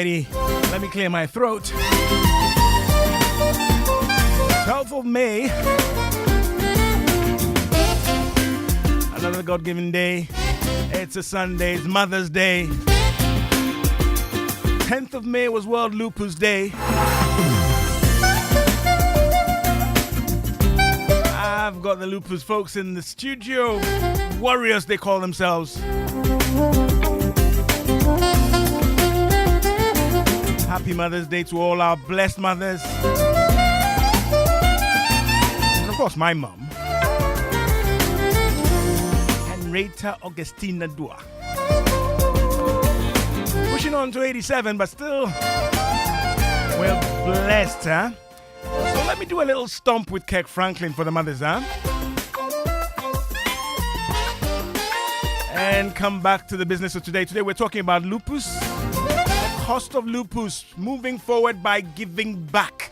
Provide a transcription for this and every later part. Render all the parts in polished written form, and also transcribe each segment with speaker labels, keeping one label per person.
Speaker 1: Alrighty, let me clear my throat. 12th of May, another God-given day. It's a Sunday, it's Mother's Day. 10th of May was World Lupus Day. I've got the Lupus folks in the studio. Warriors, they call themselves. Happy Mother's Day to all our blessed mothers. And of course, my mom, Henrietta Augustina Dua. Pushing on to 87, but still, we're blessed, huh? So let me do a little stomp with Kirk Franklin for the mothers, huh? And come back to the business of today. Today we're talking about lupus. The cost of lupus, moving forward by giving back.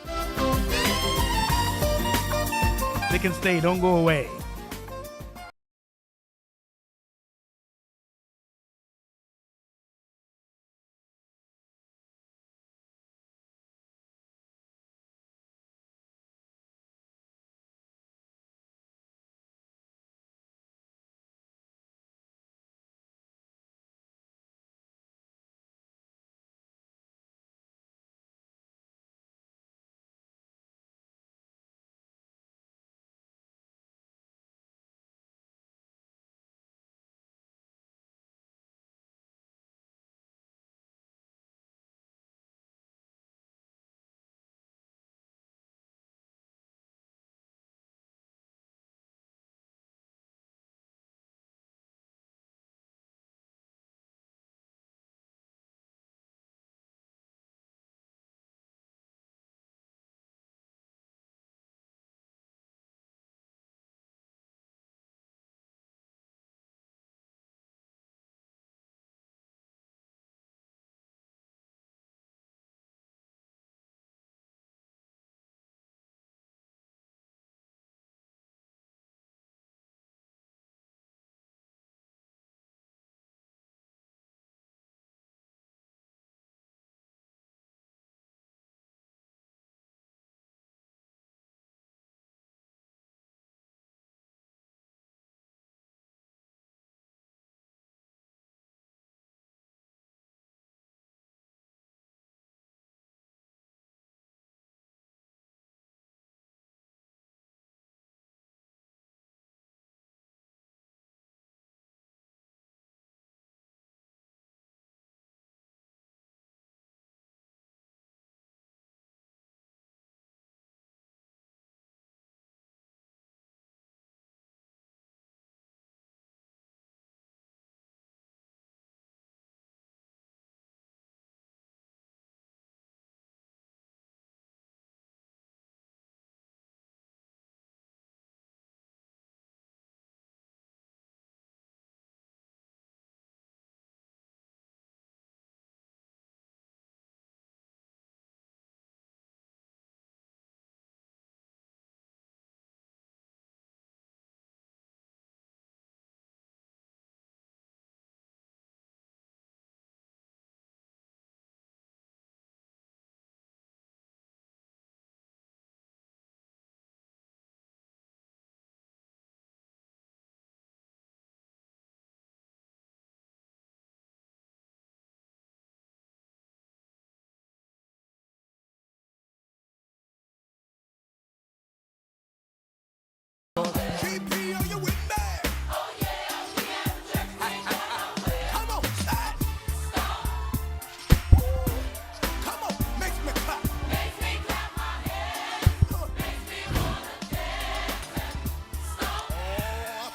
Speaker 1: They can stay, don't go away.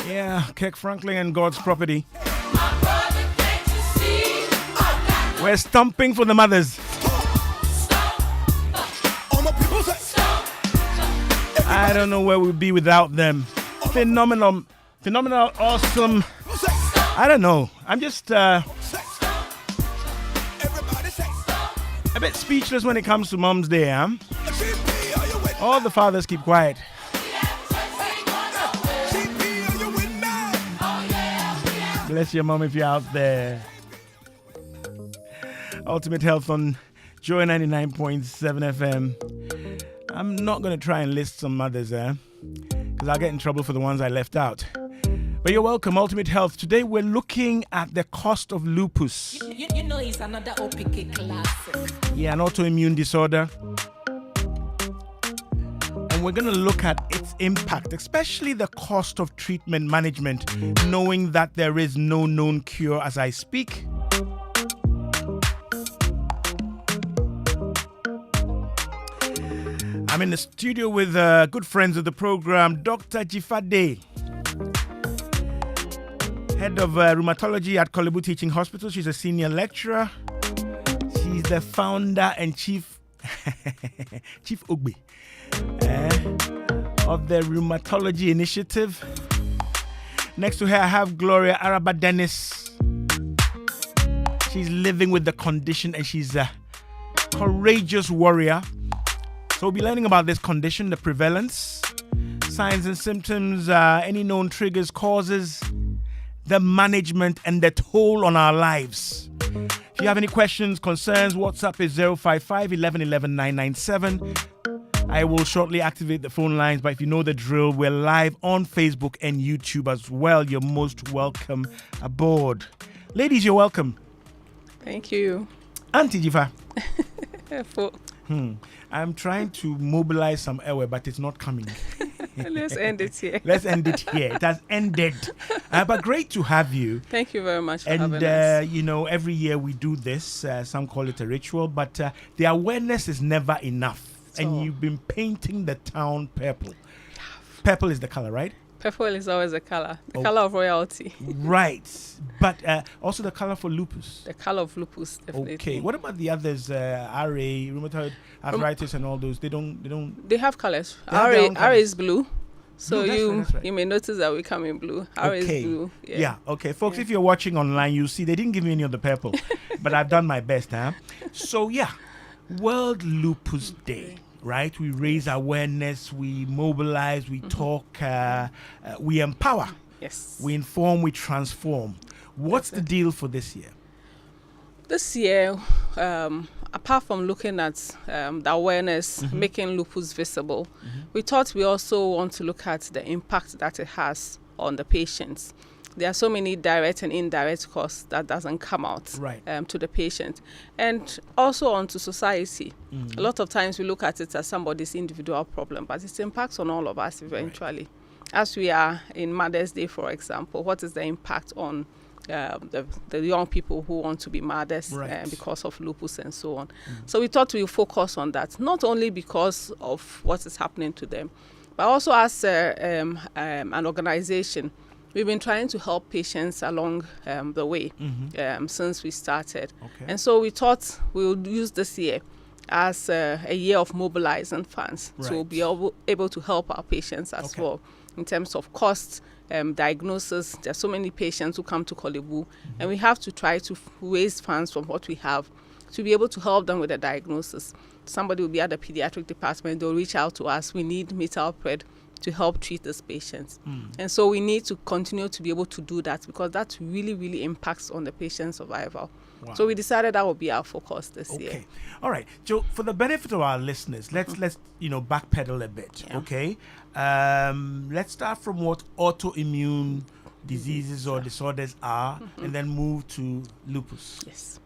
Speaker 1: Yeah, Kirk Franklin and God's property. We're stomping for the mothers. I don't know where we'd be without them. Phenomenal, awesome. I don't know. I'm just a bit speechless when it comes to Mom's Day, huh? All the fathers keep quiet. Bless your mom if you're out there. Ultimate Health on Joy 99.7 FM. I'm not going to try and list some others there because I'll get in trouble for the ones I left out. But you're welcome, Ultimate Health. Today we're looking at the cost of lupus.
Speaker 2: You know it's another OPK classic.
Speaker 1: Yeah, an autoimmune disorder. And we're going to look at its impact, especially the cost of treatment management, knowing that there is no known cure as I speak. I'm in the studio with good friends of the program, Dr. Jifade, head of rheumatology at Kolebu Teaching Hospital. She's a senior lecturer. She's the founder and chief Ogbe of the Rheumatology Initiative. Next to her, I have Gloria Araba Dennis. She's living with the condition and she's a courageous warrior. So we'll be learning about this condition, the prevalence, signs and symptoms, any known triggers, causes, the management, and the toll on our lives. If you have any questions, concerns, WhatsApp is 055 11 11 997. I will shortly activate the phone lines, but if you know the drill, we're live on Facebook and YouTube as well. You're most welcome aboard. Ladies, you're welcome.
Speaker 3: Thank you.
Speaker 1: Auntie Jifa.
Speaker 3: For
Speaker 1: I'm trying to mobilize some airway, but it's not coming.
Speaker 3: let's end it here.
Speaker 1: Let's end it here. It has ended. But great to have you.
Speaker 3: Thank you very much for
Speaker 1: And,
Speaker 3: having us.
Speaker 1: you know, every year we do this. Some call it a ritual, but the awareness is never enough. And you've been painting the town purple. Purple is the color, right?
Speaker 3: Purple is always a color. The color of royalty.
Speaker 1: Right. But also the color for lupus.
Speaker 3: The color of lupus, definitely.
Speaker 1: Okay. What about the others? RA, rheumatoid arthritis, and all those. They don't.
Speaker 3: They have colors.
Speaker 1: They have their own
Speaker 3: RA
Speaker 1: colors.
Speaker 3: is blue. So
Speaker 1: Blue, that's right.
Speaker 3: you may notice that we come in blue. RA is blue.
Speaker 1: Yeah. Okay. Folks, if you're watching online, you see they didn't give me any of the purple. But I've done my best, huh? So yeah. World Lupus Day. Right? We raise awareness, we mobilize, we talk, we empower.
Speaker 3: Yes.
Speaker 1: We inform, we transform. What's the deal for this year?
Speaker 3: This year, apart from looking at the awareness, making lupus visible, we thought we also want to look at the impact that it has on the patients. There are so many direct and indirect costs that doesn't come out to the patient, and also onto society. A lot of times we look at it as somebody's individual problem, but it impacts on all of us eventually. Right. As we are in Mother's Day, for example, what is the impact on the young people who want to be mothers because of lupus and so on? So we thought we would focus on that, not only because of what is happening to them, but also as an organization. We've been trying to help patients along the way since we started. Okay. And so we thought we would use this year as a year of mobilizing funds to be able to help our patients as well in terms of costs, diagnosis. There are so many patients who come to Kolebu, and we have to try to raise funds from what we have to be able to help them with the diagnosis. Somebody will be at the pediatric department, they'll reach out to us. We need metalpred to help treat these patients. And so we need to continue to be able to do that because that really, really impacts on the patient's survival. Wow. So we decided that would be our focus this year.
Speaker 1: Okay. All right. Joe, for the benefit of our listeners, let's backpedal a bit. Yeah. Okay. Let's start from what autoimmune diseases or disorders are and then move to lupus.
Speaker 3: Yes.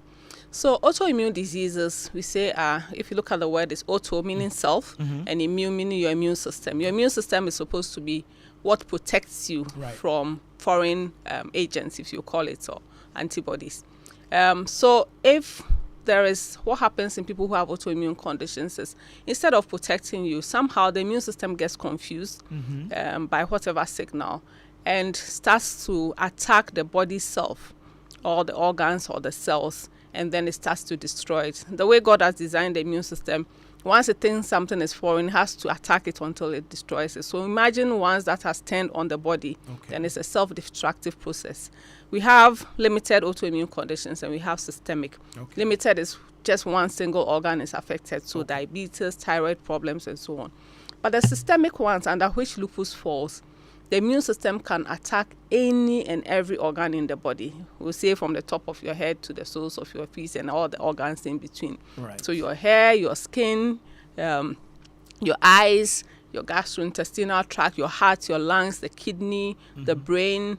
Speaker 3: So autoimmune diseases, we say, if you look at the word, it's auto meaning self and immune meaning your immune system. Your immune system is supposed to be what protects you from foreign agents, if you call it, or antibodies. So if there is, what happens in people who have autoimmune conditions is instead of protecting you, somehow the immune system gets confused by whatever signal and starts to attack the body self or the organs or the cells, and then it starts to destroy it. The way God has designed the immune system, once it thinks something is foreign, it has to attack it until it destroys it. So imagine once that has turned on the body, then it's a self-destructive process. We have limited autoimmune conditions and we have systemic. Limited is just one single organ is affected, so diabetes, thyroid problems, and so on. But the systemic ones under which lupus falls the immune system can attack any and every organ in the body. We'll say from the top of your head to the soles of your feet and all the organs in between.
Speaker 1: Right.
Speaker 3: So your hair, your skin, your eyes, your gastrointestinal tract, your heart, your lungs, the kidney, the brain,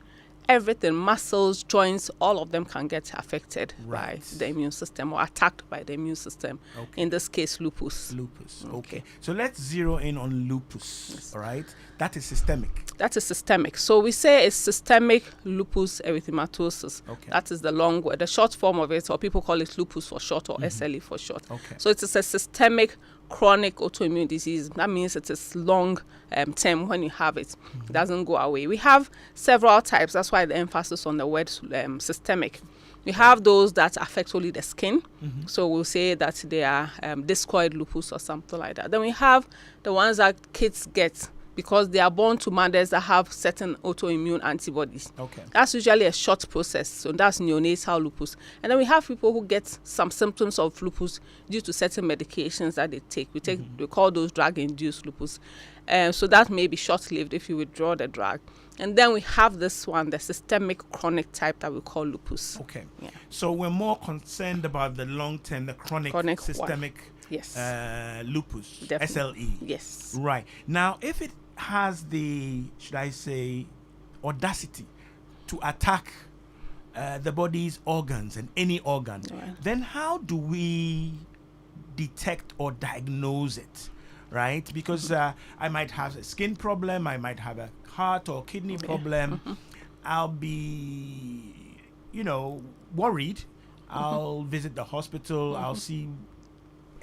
Speaker 3: everything, muscles, joints, all of them can get affected by the immune system or attacked by the immune system.
Speaker 1: Okay.
Speaker 3: In this case, lupus.
Speaker 1: Lupus. Okay. So let's zero in on lupus. Yes. All right. That is systemic.
Speaker 3: That is systemic. So we say it's systemic lupus erythematosus.
Speaker 1: Okay.
Speaker 3: That is the long word, the short form of it, or people call it lupus for short, or SLE for short.
Speaker 1: Okay.
Speaker 3: So it is a systemic chronic autoimmune disease. That means it is long term when you have it. It doesn't go away. We have several types. That's why the emphasis on the word systemic. We have those that affect only the skin. So we'll say that they are discoid lupus or something like that. Then we have the ones that kids get because they are born to mothers that have certain autoimmune antibodies.
Speaker 1: Okay.
Speaker 3: That's usually a short process. So that's neonatal lupus. And then we have people who get some symptoms of lupus due to certain medications that they take. We call those drug-induced lupus. So that may be short-lived if you withdraw the drug. And then we have this one, the systemic chronic type that we call lupus.
Speaker 1: Okay.
Speaker 3: Yeah.
Speaker 1: So we're more concerned about the long-term, the chronic systemic
Speaker 3: yes.
Speaker 1: Lupus,
Speaker 3: Definitely.
Speaker 1: SLE.
Speaker 3: Yes.
Speaker 1: Right. Now, if it has the, should I say, audacity to attack the body's organs and any organ, then how do we detect or diagnose it? Right? Because I might have a skin problem, I might have a heart or kidney problem. I'll be, worried. I'll visit the hospital. I'll see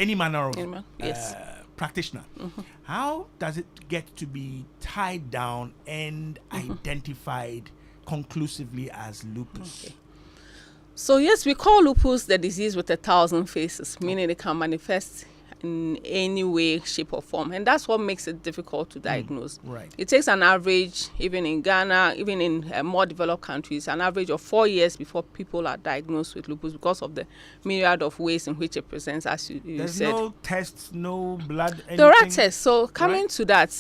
Speaker 1: any manner of practitioner. How does it get to be tied down and identified conclusively as lupus?
Speaker 3: Okay. So yes, we call lupus the disease with 1,000 faces, meaning it can manifest in any way, shape or form, and that's what makes it difficult to diagnose.
Speaker 1: Right.
Speaker 3: It takes an average, even in Ghana, even in more developed countries, an average of 4 years before people are diagnosed with lupus because of the myriad of ways in which it presents, as you
Speaker 1: There's
Speaker 3: said.
Speaker 1: no tests, no blood, anything?
Speaker 3: There are tests. So coming to that,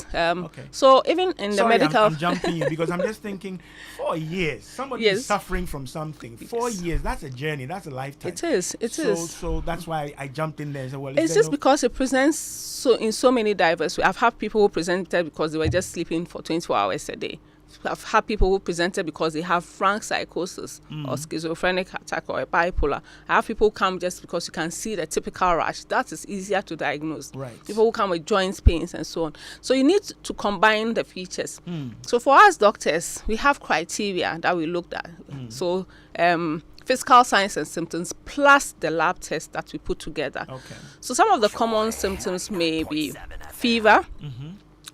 Speaker 3: so even in the medical...
Speaker 1: I'm jumping you because I'm just thinking 4 years. Somebody is suffering from something. 4 years, that's a journey, that's a lifetime.
Speaker 3: It is.
Speaker 1: So that's why I jumped in there and said, well,
Speaker 3: it's just because it presents in so many diverse ways. I've had people who presented because they were just sleeping for 24 hours a day. I've had people who presented because they have frank psychosis or schizophrenic attack or a bipolar. I have people who come just because you can see the typical rash. That is easier to diagnose.
Speaker 1: Right.
Speaker 3: People who come with joint pains and so on. So you need to combine the features. So for us doctors, we have criteria that we looked at. So physical signs and symptoms plus the lab test that we put together.
Speaker 1: Okay.
Speaker 3: So some of the common symptoms may be fever,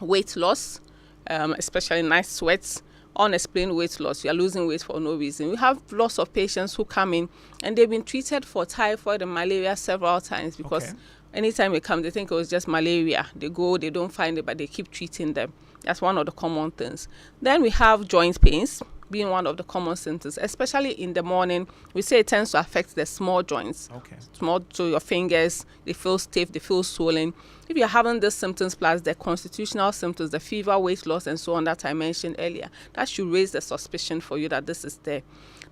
Speaker 3: weight loss, especially night sweats, unexplained weight loss. You are losing weight for no reason. We have lots of patients who come in and they've been treated for typhoid and malaria several times because anytime they come, they think it was just malaria. They go, they don't find it, but they keep treating them. That's one of the common things. Then we have joint pains being one of the common symptoms, especially in the morning. We say it tends to affect the small joints.
Speaker 1: Okay.
Speaker 3: So your fingers, they feel stiff, they feel swollen. If you're having these symptoms plus the constitutional symptoms, the fever, weight loss, and so on that I mentioned earlier, that should raise the suspicion for you that this is there.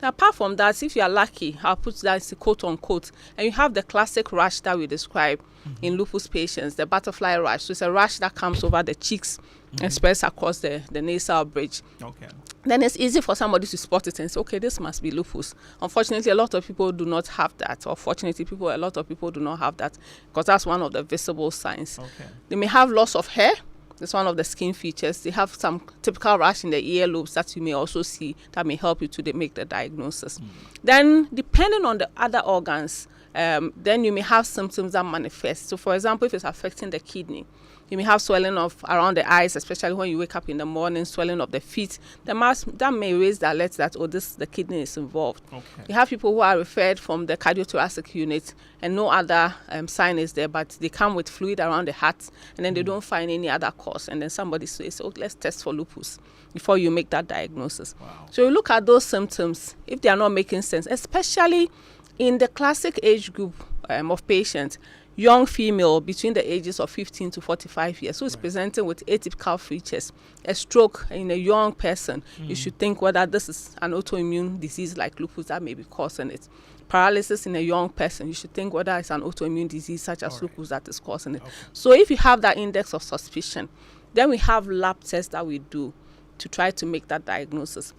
Speaker 3: Now, apart from that, if you are lucky, I'll put that as quote unquote, and you have the classic rash that we describe in lupus patients, the butterfly rash. So it's a rash that comes over the cheeks and spreads across the nasal bridge.
Speaker 1: Okay.
Speaker 3: Then it's easy for somebody to spot it and say, okay, this must be lupus. Unfortunately, a lot of people do not have that. Or fortunately, a lot of people do not have that because that's one of the visible signs.
Speaker 1: Okay.
Speaker 3: They may have loss of hair. That's one of the skin features. They have some typical rash in the earlobes that you may also see that may help you to make the diagnosis. Then, depending on the other organs, then you may have symptoms that manifest. So, for example, if it's affecting the kidney, you may have swelling of around the eyes, especially when you wake up in the morning, swelling of the feet. That may raise the alert that, the kidney is involved. Okay. You have people who are referred from the cardiothoracic unit and no other sign is there, but they come with fluid around the heart and then they don't find any other cause. And then somebody says, let's test for lupus before you make that diagnosis.
Speaker 1: Wow.
Speaker 3: So you look at those symptoms, if they are not making sense, especially in the classic age group of patients, young female between the ages of 15 to 45 years who is presenting with atypical features, a stroke in a young person, you should think whether this is an autoimmune disease like lupus that may be causing it. Paralysis in a young person, you should think whether it's an autoimmune disease such as lupus that is causing it. So if you have that index of suspicion, then we have lab tests that we do to try to make that diagnosis.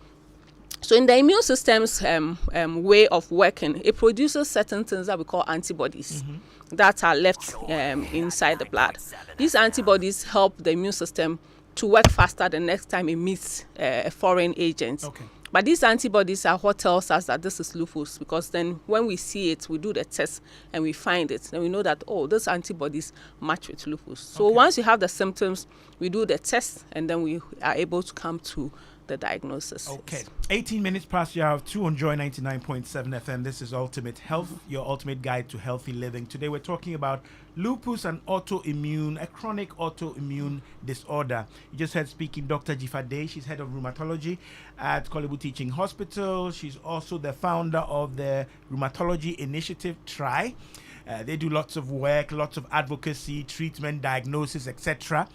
Speaker 3: So in the immune system's way of working, it produces certain things that we call antibodies that are left inside the blood. These antibodies help the immune system to work faster the next time it meets a foreign agent.
Speaker 1: Okay.
Speaker 3: But these antibodies are what tells us that this is lupus, because then when we see it, we do the test and we find it, and we know that, oh, those antibodies match with lupus. So once you have the symptoms, we do the test, and then we are able to come to the diagnosis.
Speaker 1: Okay. 18 minutes past the hour of 2 on Joy 99.7 FM. This is Ultimate Health, your ultimate guide to healthy living. Today we're talking about lupus and a chronic autoimmune disorder. You just heard speaking Dr. Jifade. She's head of rheumatology at Kolebu Teaching Hospital. She's also the founder of the Rheumatology Initiative, TRI. They do lots of work, lots of advocacy, treatment, diagnosis, etc.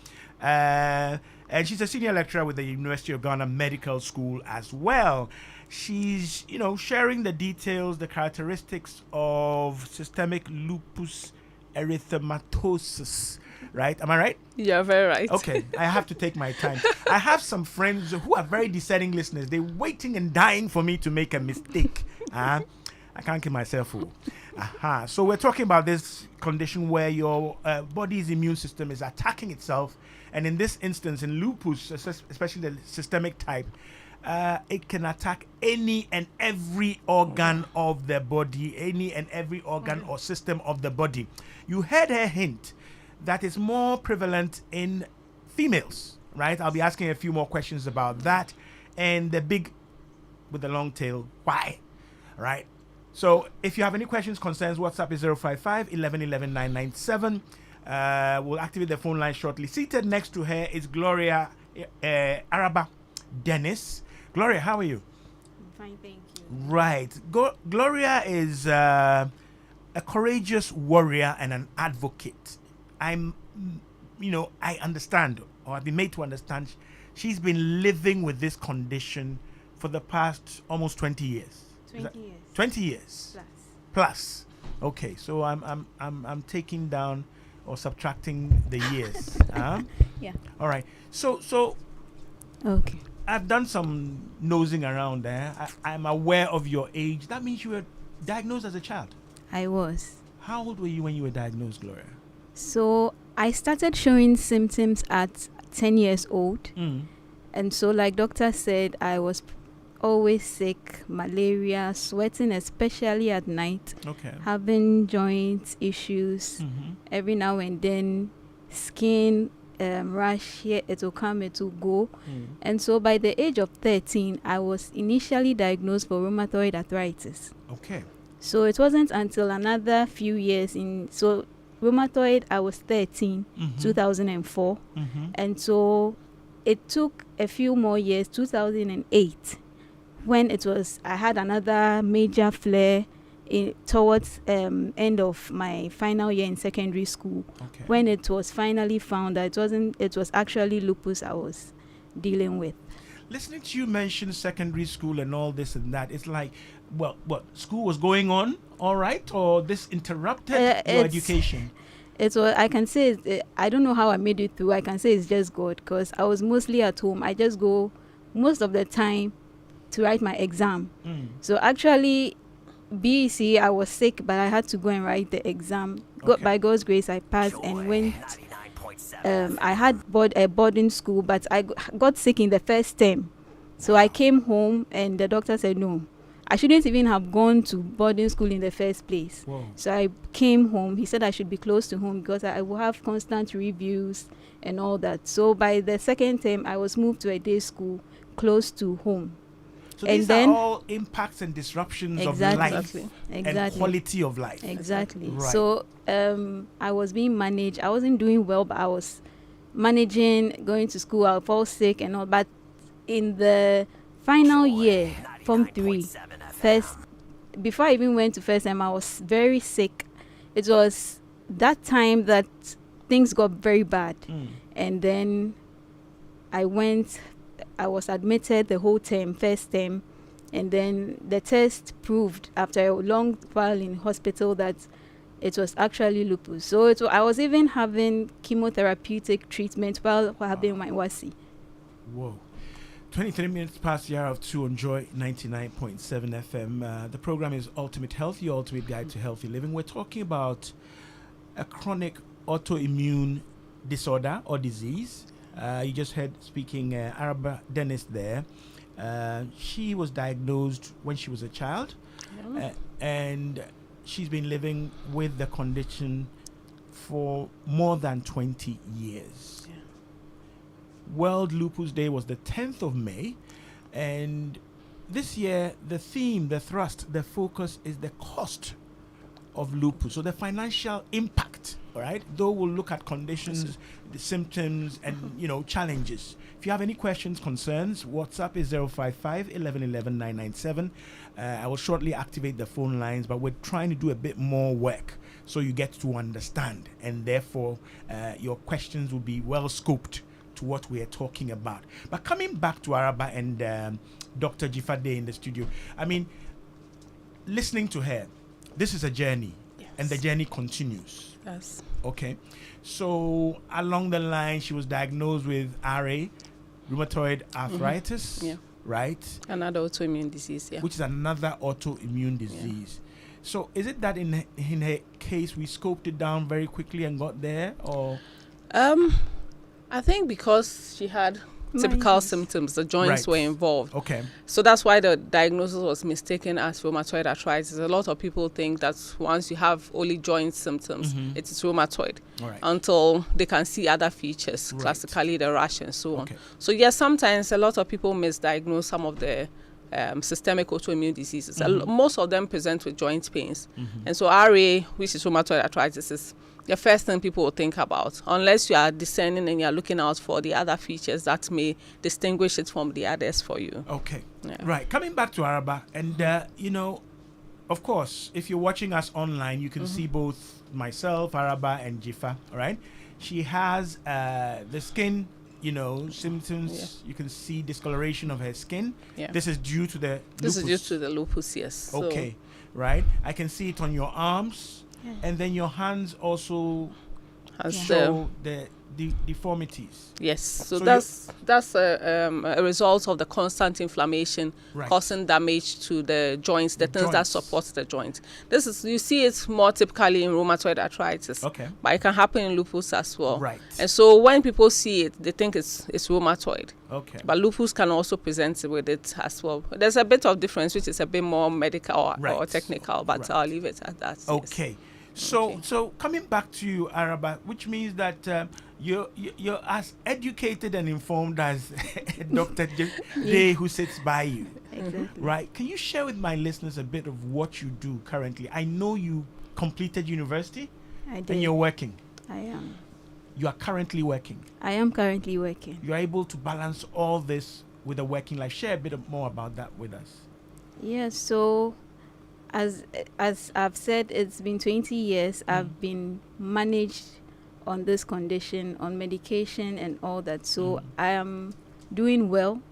Speaker 1: And she's a senior lecturer with the University of Ghana Medical School as well. She's, sharing the details, the characteristics of systemic lupus erythematosus, right? Am I right?
Speaker 3: You're very right.
Speaker 1: Okay, I have to take my time. I have some friends who are very discerning listeners. They're waiting and dying for me to make a mistake. I can't keep myself full. So we're talking about this condition where your body's immune system is attacking itself. And in this instance, in lupus, especially the systemic type, it can attack any and every organ of the body, any and every organ or system of the body. You heard her hint that it's more prevalent in females, right? I'll be asking a few more questions about that. And the big, with the long tail, why, right? So if you have any questions, concerns, WhatsApp is 055 11 11 997. We'll activate the phone line shortly. Seated next to her is Gloria Araba Dennis. Gloria, how are you?
Speaker 4: I'm fine, thank you.
Speaker 1: Right. Gloria is a courageous warrior and an advocate. I understand, or I've been made to understand, she's been living with this condition for the past almost 20 years.
Speaker 4: 20 years.
Speaker 1: 20 years. Plus. Okay, so I'm taking down or subtracting the years.
Speaker 4: Yeah.
Speaker 1: All right. So
Speaker 4: Okay.
Speaker 1: I've done some nosing around there. I'm aware of your age. That means you were diagnosed as a child.
Speaker 4: I was.
Speaker 1: How old were you when you were diagnosed, Gloria?
Speaker 4: So I started showing symptoms at 10 years old. And so like doctor said, I was always sick, malaria, sweating, especially at night, having joint issues, every now and then, skin rash here, it will come, it will go. And so by the age of 13, I was initially diagnosed for rheumatoid arthritis.
Speaker 1: Okay.
Speaker 4: So it wasn't until another few years rheumatoid, I was 13, 2004. And so it took a few more years, 2008, when I had another major flare towards end of my final year in secondary school, when it was finally found that it was actually lupus I was dealing with.
Speaker 1: Listening to you mention secondary school and all this and that, it's like, what school was going on, all right, or this interrupted your education?
Speaker 4: It was, I can say, I don't know how I made it through. I can say it's just God, because I was mostly at home. I just go most of the time to write my exam. So actually, BEC, I was sick, but I had to go and write the exam. By God's grace, I passed and went. I had a boarding school, but I got sick in the first term. So I came home and the doctor said, no, I shouldn't even have gone to boarding school in the first place. So I came home. He said I should be close to home because I will have constant reviews and all that. So by the second term, I was moved to a day school close to home.
Speaker 1: So these are all impacts and disruptions of life and quality of life.
Speaker 4: Exactly. Right. So I was being managed. I wasn't doing well, but I was managing, going to school. I'll fall sick and all. But in the final year, Form 3, before I even went to first time, I was very sick. It was that time that things got very bad, and then I was admitted the whole term, first term, and then the test proved after a long while in hospital that it was actually lupus. So I was even having chemotherapeutic treatment while having my WASI.
Speaker 1: Whoa. 23 minutes past the hour of 2 on Joy 99.7 FM. The program is Ultimate Health, your ultimate guide to healthy living. We're talking about a chronic autoimmune disorder or disease. You just heard speaking Araba Dennis there. She was diagnosed when she was a child, and she's been living with the condition for more than 20 years.
Speaker 3: Yeah.
Speaker 1: World Lupus Day was the 10th of May, and this year the theme, the thrust, the focus is the cost of lupus. So the financial impact, all right? Though we'll look at conditions, the symptoms, and challenges. If you have any questions, concerns, WhatsApp is 055 1111 997. I will shortly activate the phone lines, but we're trying to do a bit more work so you get to understand, and therefore your questions will be well scoped to what we are talking about. But coming back to Araba and Dr. Jifade in the studio, I mean, listening to her, this is a journey, and the journey continues.
Speaker 3: Yes.
Speaker 1: Okay. So along the line, she was diagnosed with RA, rheumatoid arthritis, right?
Speaker 3: Another autoimmune disease,
Speaker 1: Which is another autoimmune disease. So is it that in her case we scoped it down very quickly and got there, or?
Speaker 3: I think because she had typical symptoms, the joints were involved.
Speaker 1: Okay.
Speaker 3: So that's why the diagnosis was mistaken as rheumatoid arthritis. A lot of people think that once you have only joint symptoms, it is rheumatoid, until they can see other features, classically the rash and so on. So yes, sometimes a lot of people misdiagnose some of the systemic autoimmune diseases. Most of them present with joint pains. And so RA, which is rheumatoid arthritis, is the first thing people will think about, unless you are discerning and you are looking out for the other features that may distinguish it from the others for you.
Speaker 1: Okay. Right. Coming back to Araba, and of course, if you're watching us online, you can see both myself, Araba, and Jifa. All right. She has the skin, symptoms. You can see discoloration of her skin. This is due to the lupus.
Speaker 3: This is due to the lupus, yes.
Speaker 1: Okay. Right. I can see it on your arms. And then your hands also show the deformities.
Speaker 3: Yes, so that's a result of the constant inflammation causing damage to the joints, the things that support the joint. This is, you see it more typically in rheumatoid arthritis, but it can happen in lupus as well. Right. And so when people see it, they think it's rheumatoid. Okay. But lupus can also present with it as well. There's a bit of difference, which is a bit more medical or technical, but I'll leave it at that.
Speaker 1: Okay. Yes. So coming back to you, Araba, which means that you're as educated and informed as Dr. Day who sits by you. Exactly. Right? Can you share with my listeners a bit of what you do currently? I know you completed university.
Speaker 4: I did.
Speaker 1: And you're working.
Speaker 4: I am.
Speaker 1: You are currently working.
Speaker 4: I am currently working.
Speaker 1: You are able to balance all this with a working life. Share a bit more about that with us.
Speaker 4: Yes, so as I've said, it's been 20 years. I've been managed on this condition, on medication and all that. So I am doing well.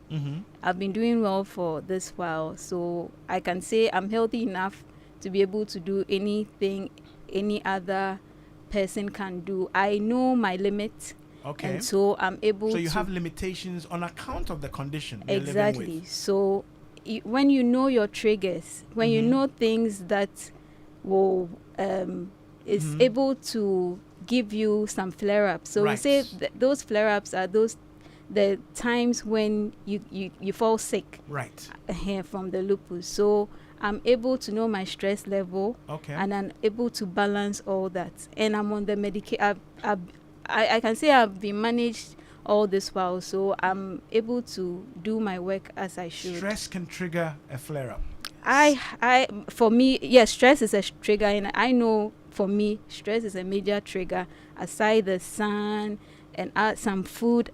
Speaker 4: I've been doing well for this while. So I can say I'm healthy enough to be able to do anything any other person can do. I know my limit. Okay. And so I'm able to.
Speaker 1: So you have limitations on account of the condition you're
Speaker 4: exactly.
Speaker 1: living with.
Speaker 4: So when you know your triggers, when you know things that will is able to give you some flare-ups. So we say those flare-ups are the times when you fall sick from the lupus. So I'm able to know my stress level, and I'm able to balance all that. And I'm on the medication. I can say I've been managed all this while, so I'm able to do my work as I should.
Speaker 1: Stress can trigger a flare-up.
Speaker 4: For me, yes, stress is a trigger, and I know for me, stress is a major trigger. Aside the sun and some food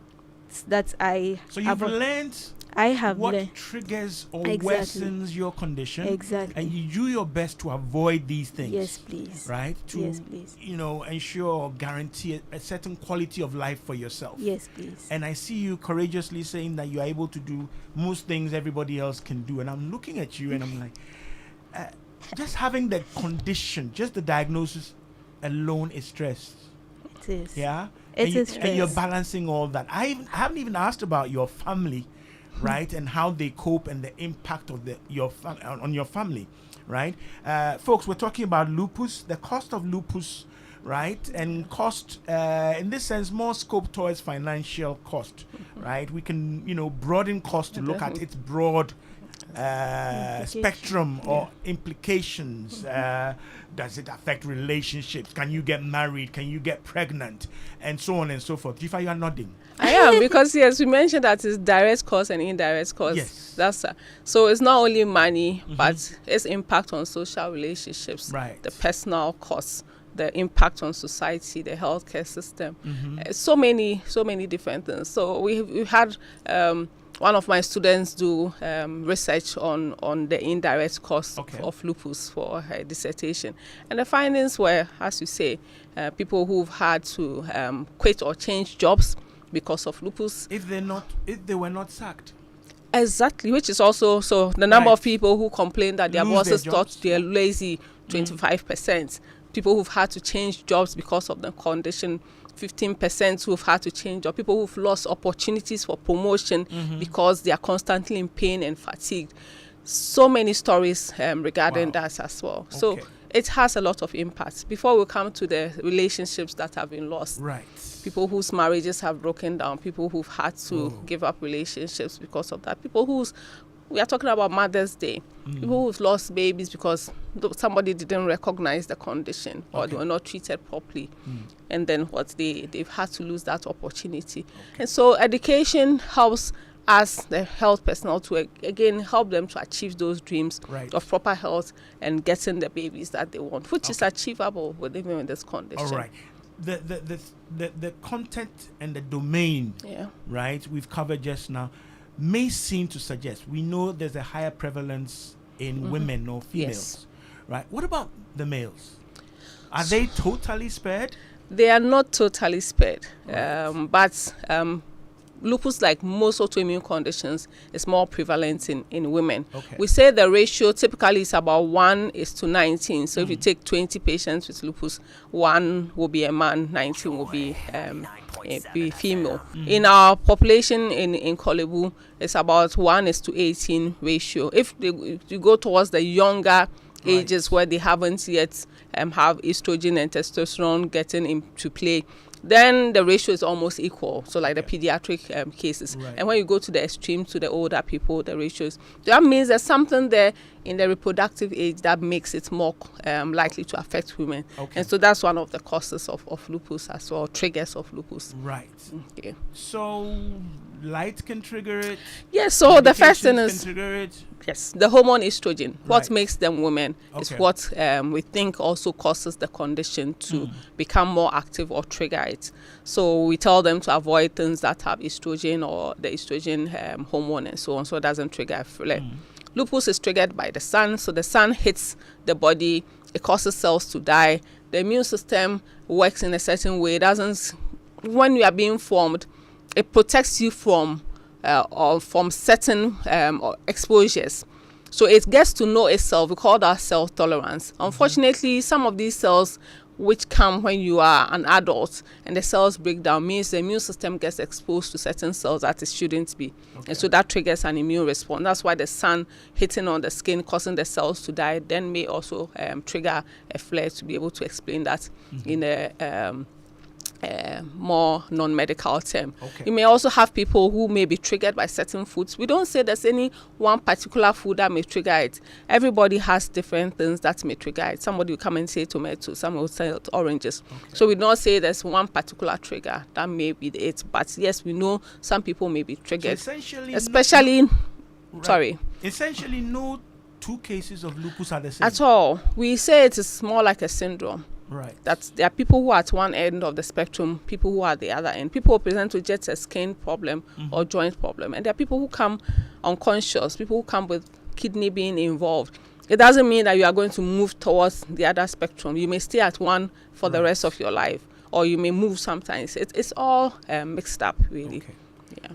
Speaker 4: that I.
Speaker 1: So you've learned
Speaker 4: I have
Speaker 1: what
Speaker 4: learned.
Speaker 1: triggers or
Speaker 4: Exactly.
Speaker 1: worsens your condition.
Speaker 4: Exactly.
Speaker 1: And you do your best to avoid these things.
Speaker 4: Yes, please.
Speaker 1: Right? To,
Speaker 4: Yes, please.
Speaker 1: ensure or guarantee a certain quality of life for yourself.
Speaker 4: Yes, please.
Speaker 1: And I see you courageously saying that you're able to do most things everybody else can do. And I'm looking at you and I'm like, just having the condition, just the diagnosis alone is stress.
Speaker 4: It is.
Speaker 1: Yeah?
Speaker 4: It is
Speaker 1: And you're
Speaker 4: stress.
Speaker 1: balancing all that. I haven't even asked about your family, right? And how they cope and the impact of on your family, right? Folks, we're talking about lupus, the cost of lupus, right? And cost, in this sense, more scope towards financial cost, right? We can, broaden cost to look at its broad spectrum or implications. Does it affect relationships? Can you get married? Can you get pregnant? And so on and so forth. Jifa, you are nodding.
Speaker 3: I am, because yes, we mentioned that it's direct cost and indirect cost.
Speaker 1: Yes.
Speaker 3: That's so it's not only money, but its impact on social relationships,
Speaker 1: Right.
Speaker 3: the personal costs, the impact on society, the healthcare system, so many different things. So we had one of my students do research on the indirect cost of lupus for her dissertation, and the findings were, as you say, people who've had to quit or change jobs because of lupus.
Speaker 1: If they were not sacked.
Speaker 3: Exactly, which is also so the number
Speaker 1: Right.
Speaker 3: of people who complain that their
Speaker 1: Lose
Speaker 3: bosses
Speaker 1: their
Speaker 3: thought
Speaker 1: jobs.
Speaker 3: they're lazy, 25%. People who've had to change jobs because of the condition, 15% who've had to change jobs. People who've lost opportunities for promotion because they are constantly in pain and fatigued. So many stories regarding that as well. So
Speaker 1: Okay.
Speaker 3: it has a lot of impact. Before we come to the relationships that have been lost,
Speaker 1: Right.
Speaker 3: people whose marriages have broken down, people who've had to give up relationships because of that, we are talking about Mother's Day, people who've lost babies because somebody didn't recognize the condition or they were not treated properly, and then they've had to lose that opportunity. And so education helps us, the health personnel, to again help them to achieve those dreams
Speaker 1: Right.
Speaker 3: of proper health and getting the babies that they want, which is achievable even with this condition.
Speaker 1: All right. The content and the domain,
Speaker 3: Yeah.
Speaker 1: right, we've covered just now, may seem to suggest we know there's a higher prevalence in women or females, right? What about the males? Are they totally spared?
Speaker 3: They are not totally spared, but lupus, like most autoimmune conditions, is more prevalent in women.
Speaker 1: Okay.
Speaker 3: We say the ratio typically is about 1:19. So if you take 20 patients with lupus, 1 will be a man, 19 will be female. In our population in Kolebu, it's about 1:18 ratio. If you go towards the younger ages where they haven't yet have estrogen and testosterone getting into play, then the ratio is almost equal. So like the pediatric cases.
Speaker 1: Right.
Speaker 3: And when you go to the extreme, to the older people, the ratios, that means there's something there in the reproductive age that makes it more likely to affect women.
Speaker 1: Okay.
Speaker 3: And so that's one of the causes of lupus as well, triggers of lupus.
Speaker 1: Right.
Speaker 3: Okay.
Speaker 1: So light can trigger it.
Speaker 3: Yes, so the first thing
Speaker 1: medications
Speaker 3: is,
Speaker 1: can trigger it.
Speaker 3: yes, the hormone estrogen. What
Speaker 1: Right.
Speaker 3: makes them women is
Speaker 1: Okay.
Speaker 3: what we think also causes the condition to become more active or trigger it. So we tell them to avoid things that have estrogen or the estrogen hormone and so on, so it doesn't trigger a flare. Lupus is triggered by the sun, so the sun hits the body, it causes cells to die. The immune system works in a certain way. It doesn't, when you are being formed, it protects you from certain exposures. So it gets to know itself. We call that self-tolerance. Unfortunately, some of these cells which come when you are an adult and the cells break down means the immune system gets exposed to certain cells that it shouldn't be. And so that triggers an immune response. That's why the sun hitting on the skin, causing the cells to die, then may also trigger a flare, to be able to explain that in a more non-medical term.
Speaker 1: Okay.
Speaker 3: You may also have people who may be triggered by certain foods. We don't say there's any one particular food that may trigger it. Everybody has different things that may trigger it. Somebody will come and say tomato, some will say oranges. Okay. So we don't say there's one particular trigger that may be it. But yes, we know some people may be triggered.
Speaker 1: So essentially,
Speaker 3: especially,
Speaker 1: right.
Speaker 3: sorry.
Speaker 1: Essentially, no two cases of lupus are the same.
Speaker 3: At all. We say it is more like a syndrome.
Speaker 1: Right.
Speaker 3: That there are people who are at one end of the spectrum, people who are at the other end. People who present with just a skin problem or joint problem. And there are people who come unconscious, people who come with kidney being involved. It doesn't mean that you are going to move towards the other spectrum. You may stay at one for the rest of your life, or you may move sometimes. It's all mixed up, really.
Speaker 1: Okay.
Speaker 3: Yeah.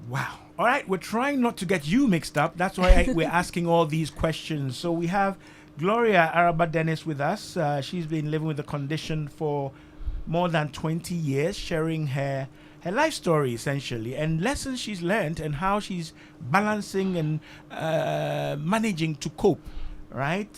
Speaker 1: Wow. All right. We're trying not to get you mixed up. That's why we're asking all these questions. So we have Gloria Araba Dennis with us. She's been living with the condition for more than 20 years, sharing her life story essentially and lessons she's learned and how she's balancing and managing to cope. Right?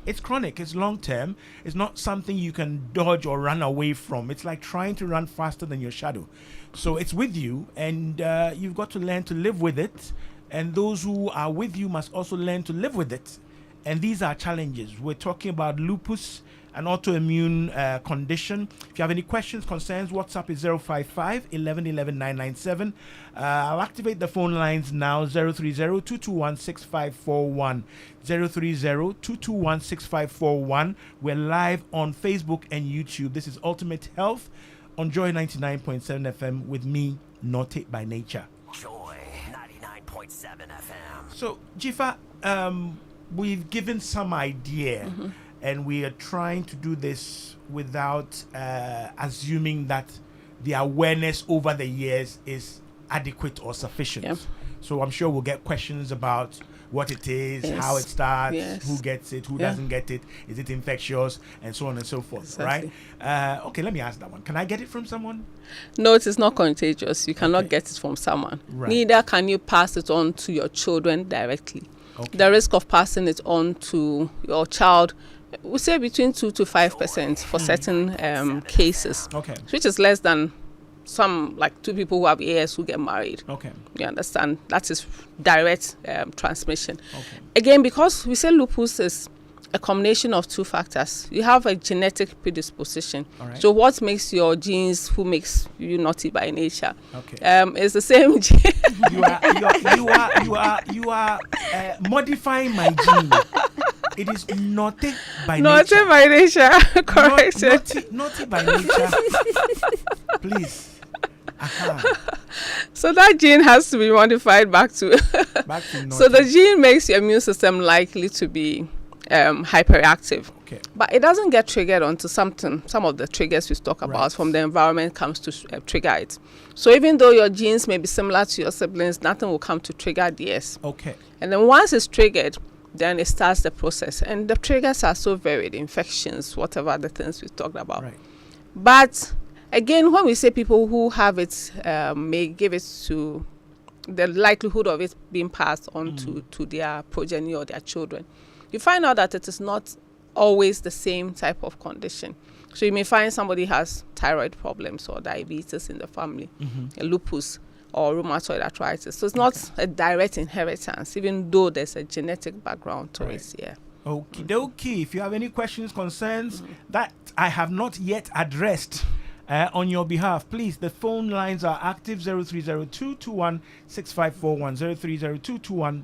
Speaker 1: It's chronic. It's long term. It's not something you can dodge or run away from. It's like trying to run faster than your shadow. So it's with you, and you've got to learn to live with it. And those who are with you must also learn to live with it. And these are challenges. We're talking about lupus, an autoimmune condition. If you have any questions, concerns, WhatsApp is 055 11 11 997. I'll activate the phone lines now, 030-221-6541. 030-221-6541. We're live on Facebook and YouTube. This is Ultimate Health on Joy 99.7 FM with me, Nortey by nature.
Speaker 5: Joy 99.7 FM.
Speaker 1: So, Jifa, we've given some idea, and we are trying to do this without assuming that the awareness over the years is adequate or sufficient.
Speaker 3: Yep.
Speaker 1: So I'm sure we'll get questions about what it is, how it starts, who gets it, who doesn't get it, is it infectious, and so on and so forth,
Speaker 3: Exactly.
Speaker 1: right? Okay, let me ask that one. Can I get it from someone?
Speaker 3: No, it is not contagious. You cannot get it from someone.
Speaker 1: Right.
Speaker 3: Neither can you pass it on to your children directly.
Speaker 1: Okay.
Speaker 3: The risk of passing it on to your child, we say between 2 to 5% for certain cases, which is less than some, like 2 people who have AS who get married.
Speaker 1: Okay.
Speaker 3: You understand? That is direct transmission.
Speaker 1: Okay.
Speaker 3: Again, because we say lupus is a combination of 2 factors. You have a genetic predisposition.
Speaker 1: All right.
Speaker 3: So what makes your genes, who makes you naughty by nature?
Speaker 1: Okay.
Speaker 3: It's the same gene.
Speaker 1: You are modifying my gene. It is naughty by
Speaker 3: Naughty
Speaker 1: nature.
Speaker 3: by nature. Correct.
Speaker 1: Naughty by nature. Please.
Speaker 3: So that gene has to be modified back to
Speaker 1: naughty.
Speaker 3: So the gene makes your immune system likely to be hyperactive.
Speaker 1: Okay.
Speaker 3: But it doesn't get triggered onto some of the triggers we talk about
Speaker 1: Right.
Speaker 3: from the environment comes to trigger it. So even though your genes may be similar to your siblings, nothing will come to trigger theirs.
Speaker 1: Okay.
Speaker 3: And then once it's triggered, then it starts the process. And the triggers are so varied, infections, whatever the things we talked about.
Speaker 1: Right.
Speaker 3: But again, when we say people who have it may give it to the likelihood of it being passed on to their progeny or their children, you find out that it is not always the same type of condition. So you may find somebody has thyroid problems or diabetes in the family, a lupus or rheumatoid arthritis. So it's not a direct inheritance, even though there's a genetic background to it. Yeah.
Speaker 1: Okie dokie. If you have any questions, concerns that I have not yet addressed on your behalf, please, the phone lines are active, 0302216541,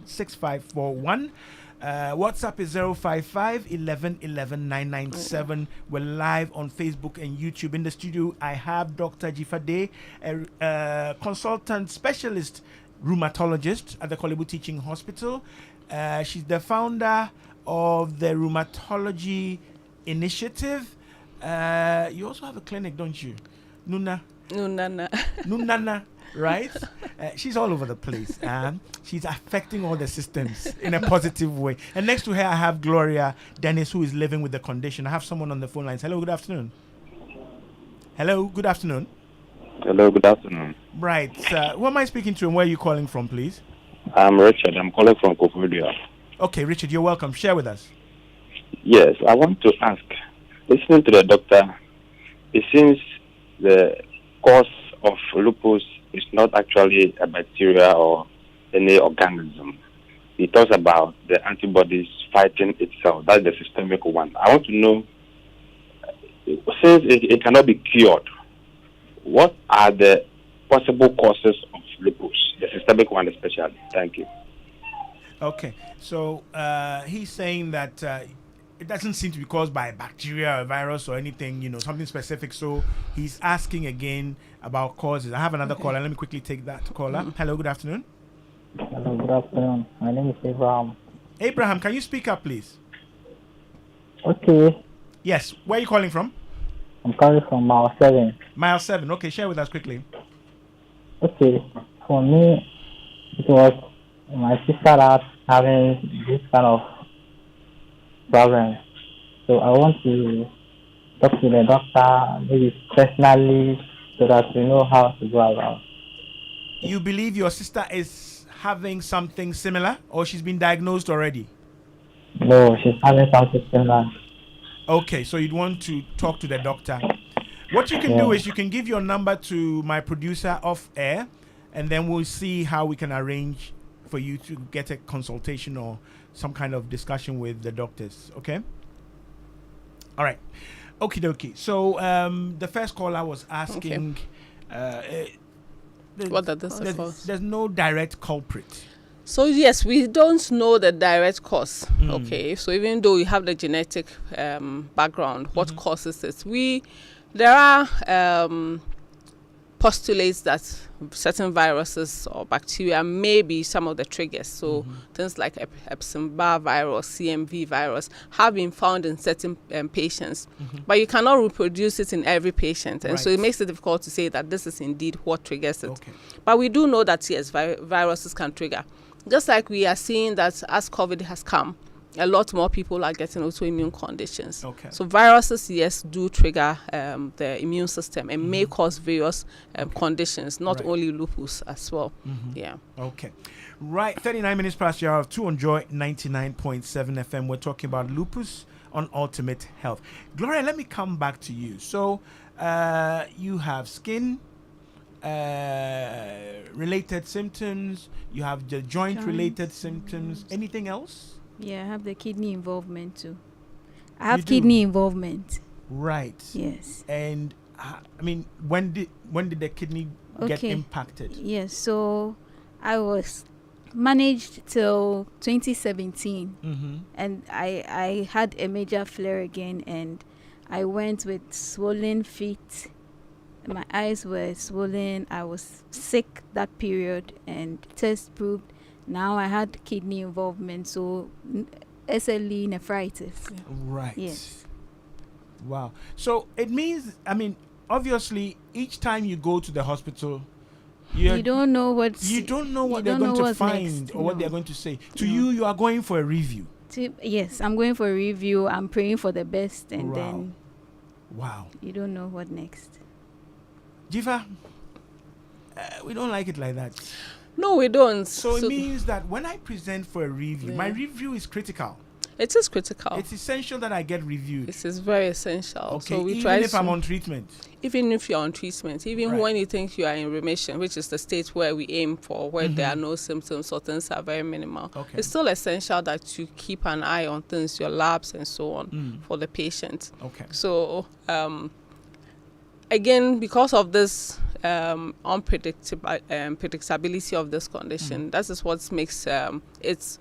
Speaker 1: 0302216541. WhatsApp is 055 11 11 997. We're live on Facebook and YouTube. In the studio, I have Dr. Jifade, a consultant specialist rheumatologist at the Kolebu Teaching Hospital. She's the founder of the Rheumatology Initiative. You also have a clinic, don't you? Nunana, right? She's all over the place. She's affecting all the systems in a positive way. And next to her, I have Gloria Dennis, who is living with the condition. I have someone on the phone lines. Hello, good afternoon. Hello, good afternoon.
Speaker 6: Hello, good afternoon.
Speaker 1: Right. Who am I speaking to and where are you calling from, please?
Speaker 6: I'm Richard. I'm calling from Koforidua.
Speaker 1: Okay, Richard, you're welcome. Share with us.
Speaker 6: Yes, I want to ask, listening to the doctor, it seems the cause of lupus is not actually a bacteria or any organism. He talks about the antibodies fighting itself. That's the systemic one. I want to know, since it cannot be cured, what are the possible causes of lupus, the systemic one especially? Thank you.
Speaker 1: Okay, so he's saying that it doesn't seem to be caused by a bacteria or a virus or anything, something specific. So he's asking again about causes. I have another caller. Let me quickly take that caller. Hello, good afternoon.
Speaker 7: Hello, good afternoon. My name is Abraham.
Speaker 1: Abraham, can you speak up, please?
Speaker 7: Okay.
Speaker 1: Yes. Where are you calling from?
Speaker 7: I'm calling from Mile 7.
Speaker 1: Mile 7. Okay, share with us quickly.
Speaker 7: Okay. For me, it was my sister that having this kind of problem. So I want to talk to the doctor, maybe personally, so that we know how to go about.
Speaker 1: You believe your sister is having something similar, or she's been diagnosed already?
Speaker 7: No, she's having something similar.
Speaker 1: Okay, so you'd want to talk to the doctor. What you can do is you can give your number to my producer off air, and then we'll see how we can arrange for you to get a consultation or some kind of discussion with the doctors. Okay? All right. Okie dokie. So the first caller was asking...
Speaker 3: What are the cause?
Speaker 1: There's no direct culprit.
Speaker 3: So yes, we don't know the direct cause. Okay, so even though we have the genetic background, what causes it? There are postulates that certain viruses or bacteria may be some of the triggers. So things like Epstein-Barr virus, CMV virus have been found in certain patients, but you cannot reproduce it in every patient, and so it makes it difficult to say that this is indeed what triggers it. Okay. But we do know that yes, viruses can trigger. Just like we are seeing that as COVID has come, a lot more people are getting autoimmune conditions. Okay. So viruses, yes, do trigger the immune system and may cause various conditions, not only lupus as well. Yeah.
Speaker 1: Okay. Right. 39 minutes past the hour of 2 on Joy 99.7 FM. We're talking about lupus on Ultimate Health. Gloria, let me come back to you. So you have skin related symptoms, you have the joint related symptoms. Anything else?
Speaker 4: Yeah, I have the kidney involvement too. I have kidney involvement.
Speaker 1: Right.
Speaker 4: Yes.
Speaker 1: And I mean, when did the kidney get impacted?
Speaker 4: Yes. So I was managed till 2017, and I had a major flare again, and I went with swollen feet. My eyes were swollen. I was sick that period, and test proved. Now I had kidney involvement, so SLE nephritis.
Speaker 1: Yeah. Right.
Speaker 4: Yes.
Speaker 1: Wow. So it means, I mean, obviously, each time you go to the hospital, you don't know what they're going to find next, or what they're going to say. To you, you are going for a review.
Speaker 4: Yes, I'm going for a review. I'm praying for the best, and then you don't know what next.
Speaker 1: Jiva, we don't like it like that.
Speaker 3: No, we don't.
Speaker 1: So it means that when I present for a review, my review is critical.
Speaker 3: It is critical.
Speaker 1: It's essential that I get reviewed.
Speaker 3: It is very essential.
Speaker 1: Okay,
Speaker 3: so we
Speaker 1: even
Speaker 3: try
Speaker 1: if I'm on treatment.
Speaker 3: Even if you're on treatment, even when you think you are in remission, which is the state where we aim for, where there are no symptoms or things are very minimal, it's still essential that you keep an eye on things, your labs and so on, for the patient. Okay. So again, because of this unpredictability of this condition, that is what makes it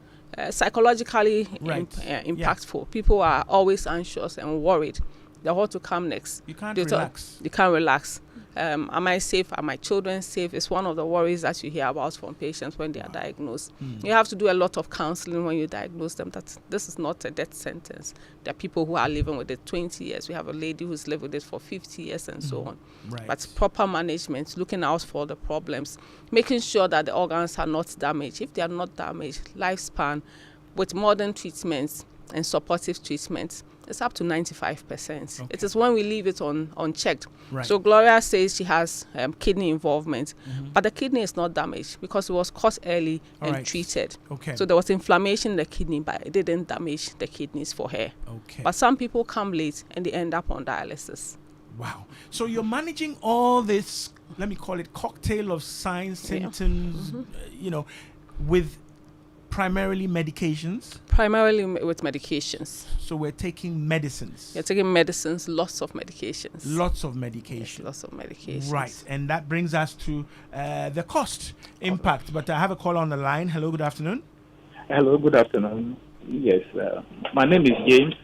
Speaker 3: psychologically impactful. People are always anxious and worried. They're what to come next.
Speaker 1: You can't relax.
Speaker 3: You can't relax. Am I safe? Are my children safe? It's one of the worries that you hear about from patients when they are diagnosed. You have to do a lot of counseling when you diagnose them that this is not a death sentence. There are people who are living with it 20 years. We have a lady who's lived with it for 50 years and so on. Right. But proper management, looking out for the problems, making sure that the organs are not damaged. If they are not damaged, lifespan with modern treatments and supportive treatments, it's up to 95%. Okay. It is when we leave it unchecked. Right. So Gloria says she has kidney involvement, but the kidney is not damaged because it was caught early and treated. Okay. So there was inflammation in the kidney, but it didn't damage the kidneys for her. Okay. But some people come late and they end up on dialysis.
Speaker 1: Wow. So you're managing all this, let me call it cocktail of signs, symptoms, with primarily medications?
Speaker 3: Primarily with medications.
Speaker 1: So we're taking medicines?
Speaker 3: You're taking medicines, lots of medications.
Speaker 1: Lots of medications.
Speaker 3: Yes, lots of medications.
Speaker 1: Right. And that brings us to the cost impact. But I have a call on the line. Hello, good afternoon.
Speaker 8: Hello, good afternoon. Yes, my name is James.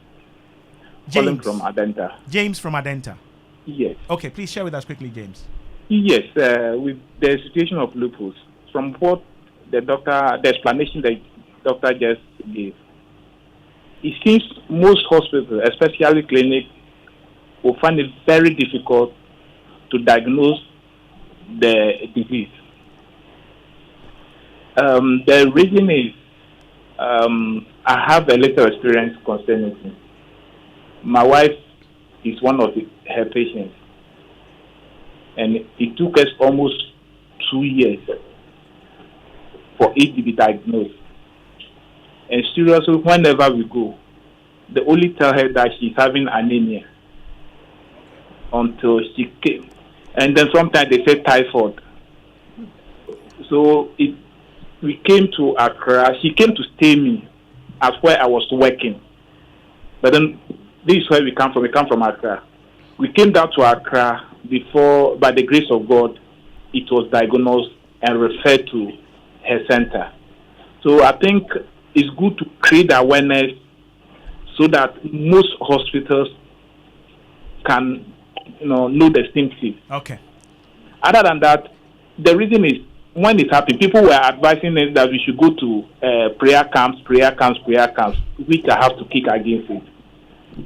Speaker 8: calling
Speaker 1: James.
Speaker 8: from Adenta.
Speaker 1: James from Adenta.
Speaker 8: Yes.
Speaker 1: Okay, please share with us quickly, James.
Speaker 8: Yes, with the situation of lupus, from what the explanation the doctor just gave, it seems most hospitals, especially clinics, will find it very difficult to diagnose the disease. The reason is I have a little experience concerning it. My wife is one of her patients, and it took us almost 2 years for it to be diagnosed. And seriously, whenever we go, they only tell her that she's having anemia until she came. And then sometimes they say typhoid. So we came to Accra. She came to stay me as where I was working. But then this is where we come from. We come from Accra. We came down to Accra before, by the grace of God, it was diagnosed and referred to her center. So I think it's good to create awareness so that most hospitals can know the symptoms.
Speaker 1: Okay.
Speaker 8: Other than that, the reason is when it happened, people were advising us that we should go to prayer camps, which I have to kick against it.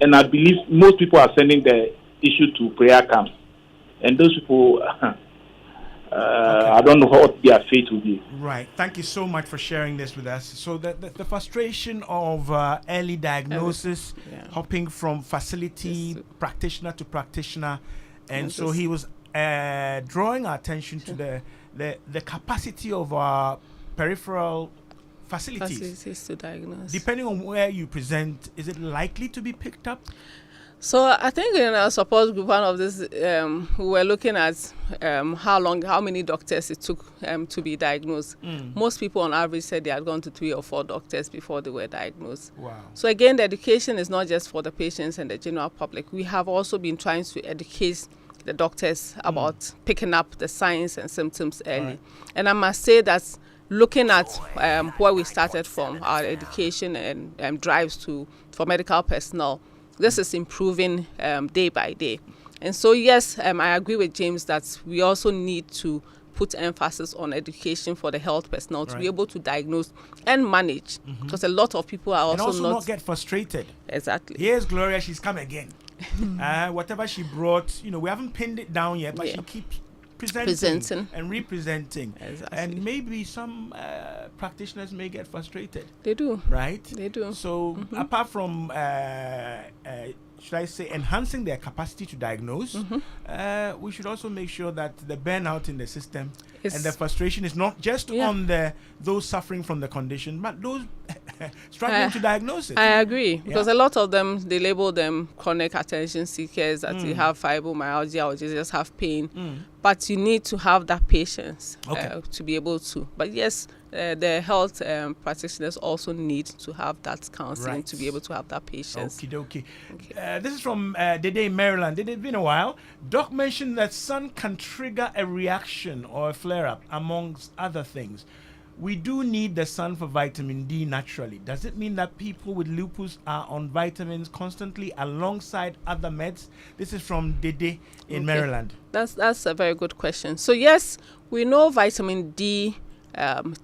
Speaker 8: And I believe most people are sending the issue to prayer camps. And those people, I don't know what their fate will be.
Speaker 1: Right. Thank you so much for sharing this with us. So the frustration of early diagnosis, hopping from facility practitioner to practitioner, and so he was drawing our attention to the capacity of our peripheral facilities
Speaker 3: to diagnose.
Speaker 1: Depending on where you present, is it likely to be picked up?
Speaker 3: So I think in our support group, one of this, we were looking at how many doctors it took to be diagnosed. Most people on average said they had gone to 3 or 4 doctors before they were diagnosed.
Speaker 1: Wow.
Speaker 3: So again, the education is not just for the patients and the general public. We have also been trying to educate the doctors about picking up the signs and symptoms early. Right. And I must say that looking at where we started from, our education and drives for medical personnel, this is improving day by day. And so, yes, I agree with James that we also need to put emphasis on education for the health personnel to be able to diagnose and manage. Because a lot of people are also,
Speaker 1: not get frustrated.
Speaker 3: Exactly.
Speaker 1: Here's Gloria, she's come again. Whatever she brought, we haven't pinned it down yet, but she keeps presenting and representing. Exactly. And maybe some practitioners may get frustrated.
Speaker 3: They do.
Speaker 1: Right?
Speaker 3: They do.
Speaker 1: So apart from, should I say, enhancing their capacity to diagnose, we should also make sure that the burnout in the system and the frustration is not just on those suffering from the condition, but those struggling to diagnose it.
Speaker 3: I agree, because a lot of them, they label them chronic attention seekers, that they have fibromyalgia or they just have pain. But you need to have that patience to be able to. But yes, the health practitioners also need to have that counseling to be able to have that patience.
Speaker 1: Okay. This is from Dede in Maryland. It's been a while. Doc mentioned that sun can trigger a reaction or a flare-up, amongst other things. We do need the sun for vitamin D naturally. Does it mean that people with lupus are on vitamins constantly alongside other meds? This is from Dede in Maryland.
Speaker 3: That's a very good question. So yes, we know vitamin D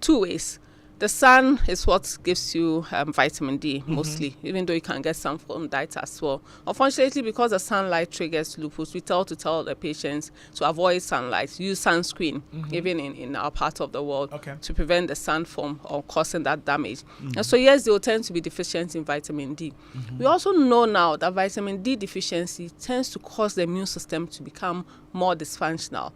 Speaker 3: 2 ways. The sun is what gives you vitamin D mostly, even though you can get some from diet as well. Unfortunately, because the sunlight triggers lupus, we tell the patients to avoid sunlight, use sunscreen, even in our part of the world, to prevent the sun from causing that damage. And so yes, they will tend to be deficient in vitamin D. We also know now that vitamin D deficiency tends to cause the immune system to become more dysfunctional,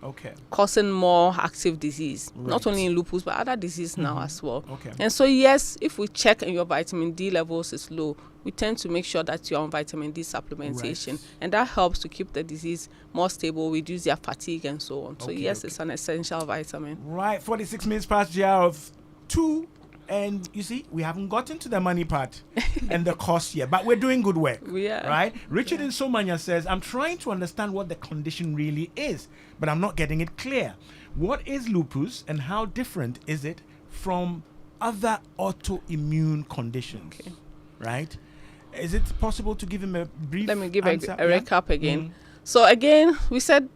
Speaker 3: causing more active disease, not only in lupus, but other diseases now as well. And so, yes, if we check and your vitamin D levels is low, we tend to make sure that you're on vitamin D supplementation. And that helps to keep the disease more stable, reduce their fatigue and so on. So, yes, it's an essential vitamin.
Speaker 1: Right, 46 minutes past the hour of 2. And you see, we haven't gotten to the money part and the cost yet, but we're doing good work. Right? Richard in Somanya says, I'm trying to understand what the condition really is, but I'm not getting it clear. What is lupus and how different is it from other autoimmune conditions? Right? Is it possible to give him a brief
Speaker 3: Let me give
Speaker 1: answer?
Speaker 3: a recap again.
Speaker 1: Mm.
Speaker 3: So again, we said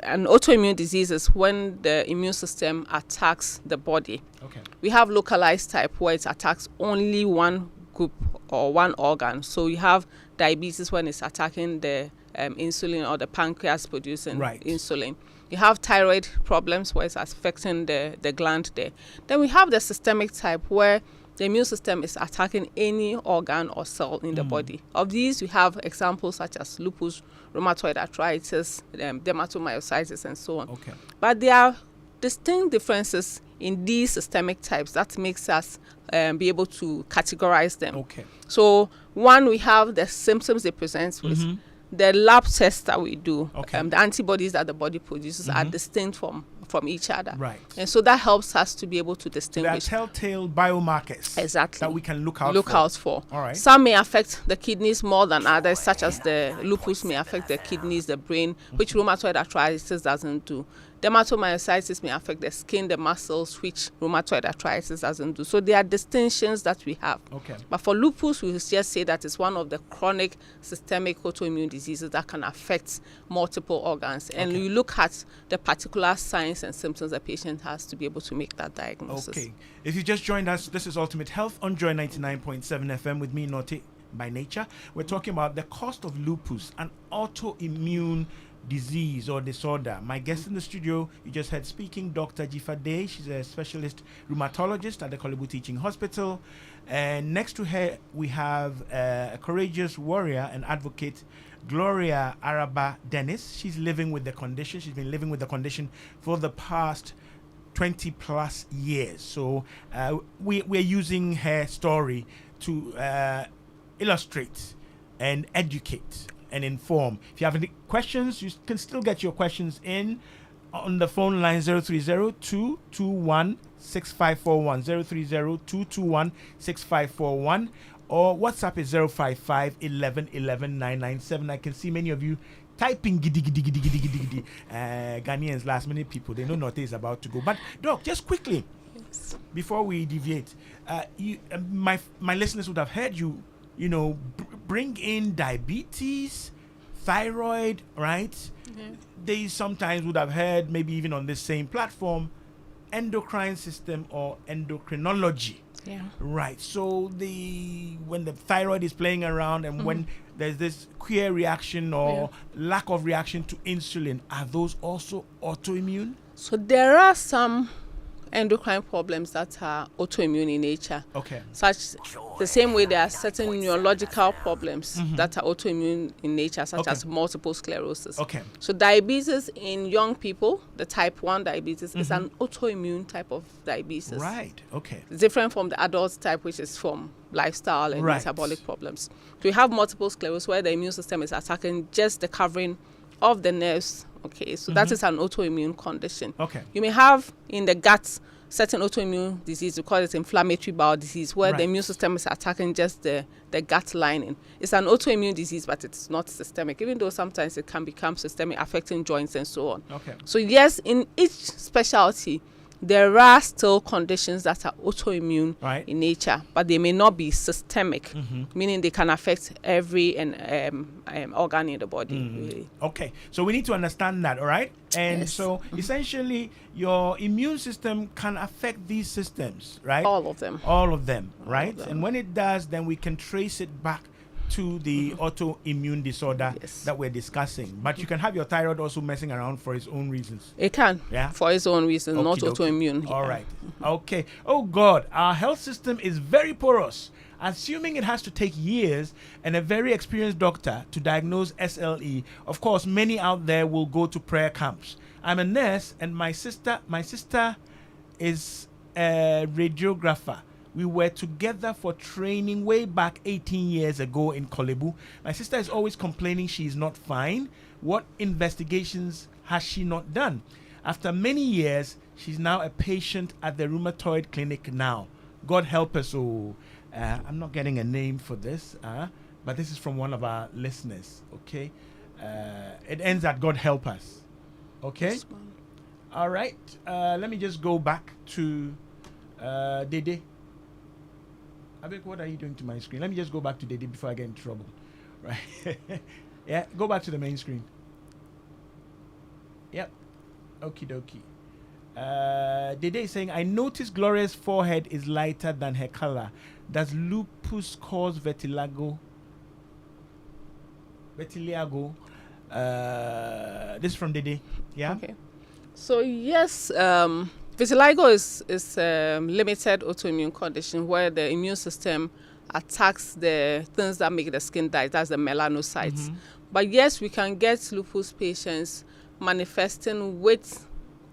Speaker 3: an autoimmune disease is when the immune system attacks the body.
Speaker 1: Okay.
Speaker 3: We have localized type where it attacks only one group or one organ. So you have diabetes when it's attacking the insulin or the pancreas producing insulin. You have thyroid problems where it's affecting the gland there. Then we have the systemic type where the immune system is attacking any organ or cell in the body. Of these, we have examples such as lupus, rheumatoid arthritis, dermatomyositis, and so on.
Speaker 1: Okay.
Speaker 3: But there are distinct differences in these systemic types that makes us be able to categorize them.
Speaker 1: Okay.
Speaker 3: So one, we have the symptoms they present with. The lab tests that we do, the antibodies that the body produces are distinct from each other.
Speaker 1: Right.
Speaker 3: And so that helps us to be able to
Speaker 1: There are
Speaker 3: distinguish.
Speaker 1: telltale biomarkers
Speaker 3: Exactly.
Speaker 1: that we can look out for. All right.
Speaker 3: Some may affect the kidneys more than others, such as the lupus may affect the kidneys, the brain, which rheumatoid arthritis doesn't do. Dermatomyositis may affect the skin, the muscles, which rheumatoid arthritis doesn't do. So there are distinctions that we have.
Speaker 1: Okay.
Speaker 3: But for lupus, we just say that it's one of the chronic systemic autoimmune diseases that can affect multiple organs. And you look at the particular signs and symptoms the patient has to be able to make that diagnosis.
Speaker 1: Okay. If you just joined us, this is Ultimate Health on Joy 99.7 FM with me, Nortey, by nature. We're talking about the cost of lupus, an autoimmune disease or disorder. My guest in the studio, you just heard speaking, Dr. Jifa Day. She's a specialist rheumatologist at the Kolebu Teaching Hospital. And next to her, we have a courageous warrior and advocate, Gloria Araba Dennis. She's living with the condition. She's been living with the condition for the past 20 plus years. So we're using her story to illustrate and educate and inform. If you have any questions, you can still get your questions in on the phone line 030-221-6541, 030-221-6541, or WhatsApp is 055-11-11-997. I can see many of you typing giddy giddy giddy giddy giddy giddy. Ghanaians, last minute people, they know Nortey is about to go. But Doc, just quickly, before we deviate, my listeners would have heard you bring in diabetes, thyroid, right? They sometimes would have heard, maybe even on this same platform, endocrine system or endocrinology.
Speaker 3: Yeah.
Speaker 1: Right. So when the thyroid is playing around and when there's this queer reaction or lack of reaction to insulin, are those also autoimmune?
Speaker 3: So there are some endocrine problems that are autoimmune in nature.
Speaker 1: Okay.
Speaker 3: Such the same way there are certain neurological problems that are autoimmune in nature, such as multiple sclerosis.
Speaker 1: Okay.
Speaker 3: So diabetes in young people, the type 1 diabetes, is an autoimmune type of diabetes.
Speaker 1: Right. Okay.
Speaker 3: Different from the adult type, which is from lifestyle and metabolic problems. So we have multiple sclerosis where the immune system is attacking just the covering of the nerves. Okay, so that is an autoimmune condition.
Speaker 1: Okay.
Speaker 3: You may have in the gut certain autoimmune disease, we call it inflammatory bowel disease, where the immune system is attacking just the gut lining. It's an autoimmune disease, but it's not systemic, even though sometimes it can become systemic, affecting joints and so on.
Speaker 1: Okay.
Speaker 3: So yes, in each specialty, there are still conditions that are autoimmune in nature, but they may not be systemic, meaning they can affect every organ in the body. Really.
Speaker 1: Okay, so we need to understand that, all right? And so essentially, your immune system can affect these systems, right?
Speaker 3: All of them.
Speaker 1: All of them, right? And when it does, then we can trace it back to the autoimmune disorder that we're discussing. But you can have your thyroid also messing around for its own reasons.
Speaker 3: It can, for its own reasons, not autoimmune.
Speaker 1: All right. Okay. Oh God, our health system is very porous. Assuming it has to take years and a very experienced doctor to diagnose SLE, of course, many out there will go to prayer camps. I'm a nurse, and my sister is a radiographer. We were together for training way back 18 years ago in Kolebu. My sister is always complaining she is not fine. What investigations has she not done? After many years, she's now a patient at the rheumatoid clinic now. God help us all. I'm not getting a name for this, but this is from one of our listeners, okay? It ends at God help us, okay? All right. Let me just go back to Dede. Abek, what are you doing to my screen? Let me just go back to the day before I get in trouble. Right? Yeah, go back to the main screen. Yep. Okie dokie. Dede is saying, I noticed Gloria's forehead is lighter than her color. Does lupus cause vitiligo? Vitiligo. This is from Dede. Yeah.
Speaker 3: Okay. So yes, vitiligo is limited autoimmune condition where the immune system attacks the things that make the skin die. That's the melanocytes. But yes, we can get lupus patients manifesting with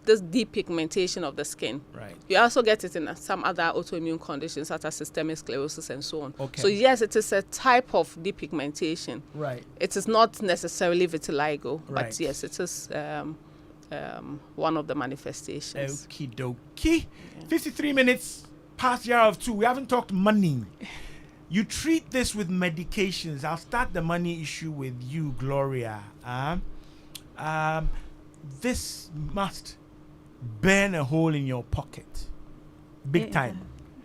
Speaker 3: this depigmentation of the skin.
Speaker 1: Right.
Speaker 3: You also get it in some other autoimmune conditions such as systemic sclerosis and so on.
Speaker 1: Okay.
Speaker 3: So yes, it is a type of depigmentation.
Speaker 1: Right.
Speaker 3: It is not necessarily vitiligo,
Speaker 1: Right.
Speaker 3: but yes, it is one of the manifestations.
Speaker 1: Okie dokie. 53 minutes past the hour of 2. We haven't talked money. You treat this with medications. I'll start the money issue with you, Gloria. This must burn a hole in your pocket. Big time.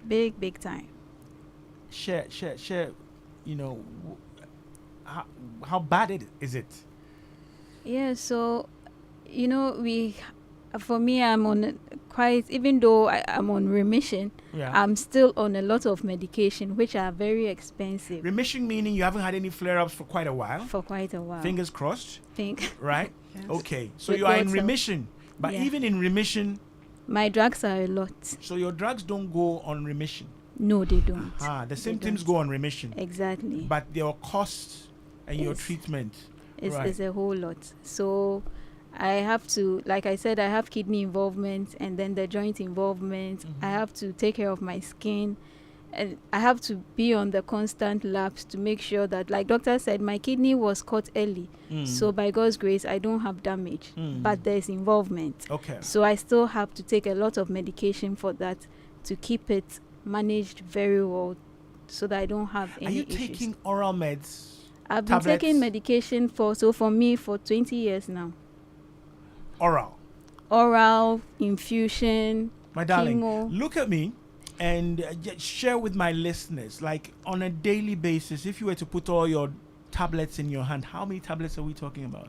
Speaker 4: Big time.
Speaker 1: Share. You know, how bad is it?
Speaker 4: Yeah, so, you know, for me, I'm on quite, even though I'm on remission, I'm still on a lot of medication, which are very expensive.
Speaker 1: Remission meaning you haven't had any flare-ups for quite a while?
Speaker 4: For quite a while.
Speaker 1: Fingers crossed? Right?
Speaker 4: Yes.
Speaker 1: Okay, so
Speaker 4: With
Speaker 1: you are in
Speaker 4: lots of-
Speaker 1: remission. But
Speaker 4: Yeah.
Speaker 1: even in remission,
Speaker 4: My drugs are a lot.
Speaker 1: so your drugs don't go on remission.
Speaker 4: No, they don't.
Speaker 1: The symptoms
Speaker 4: don't.
Speaker 1: go on remission.
Speaker 4: Exactly.
Speaker 1: But your costs and your
Speaker 4: Is-
Speaker 1: treatment.
Speaker 4: It's a whole lot. So I have to, like I said, I have kidney involvement and then the joint involvement. I have to take care of my skin. And I have to be on the constant labs to make sure that, like doctor said, my kidney was caught early. So by God's grace, I don't have damage. But there's involvement.
Speaker 1: Okay.
Speaker 4: So I still have to take a lot of medication for that to keep it managed very well so that I don't have
Speaker 1: Are
Speaker 4: any
Speaker 1: you
Speaker 4: issues.
Speaker 1: taking oral meds?
Speaker 4: I've been
Speaker 1: tablets?
Speaker 4: taking medication for 20 years now.
Speaker 1: Oral.
Speaker 4: Oral, infusion,
Speaker 1: My darling,
Speaker 4: chemo.
Speaker 1: look at me and just share with my listeners, like on a daily basis, if you were to put all your tablets in your hand, how many tablets are we talking about?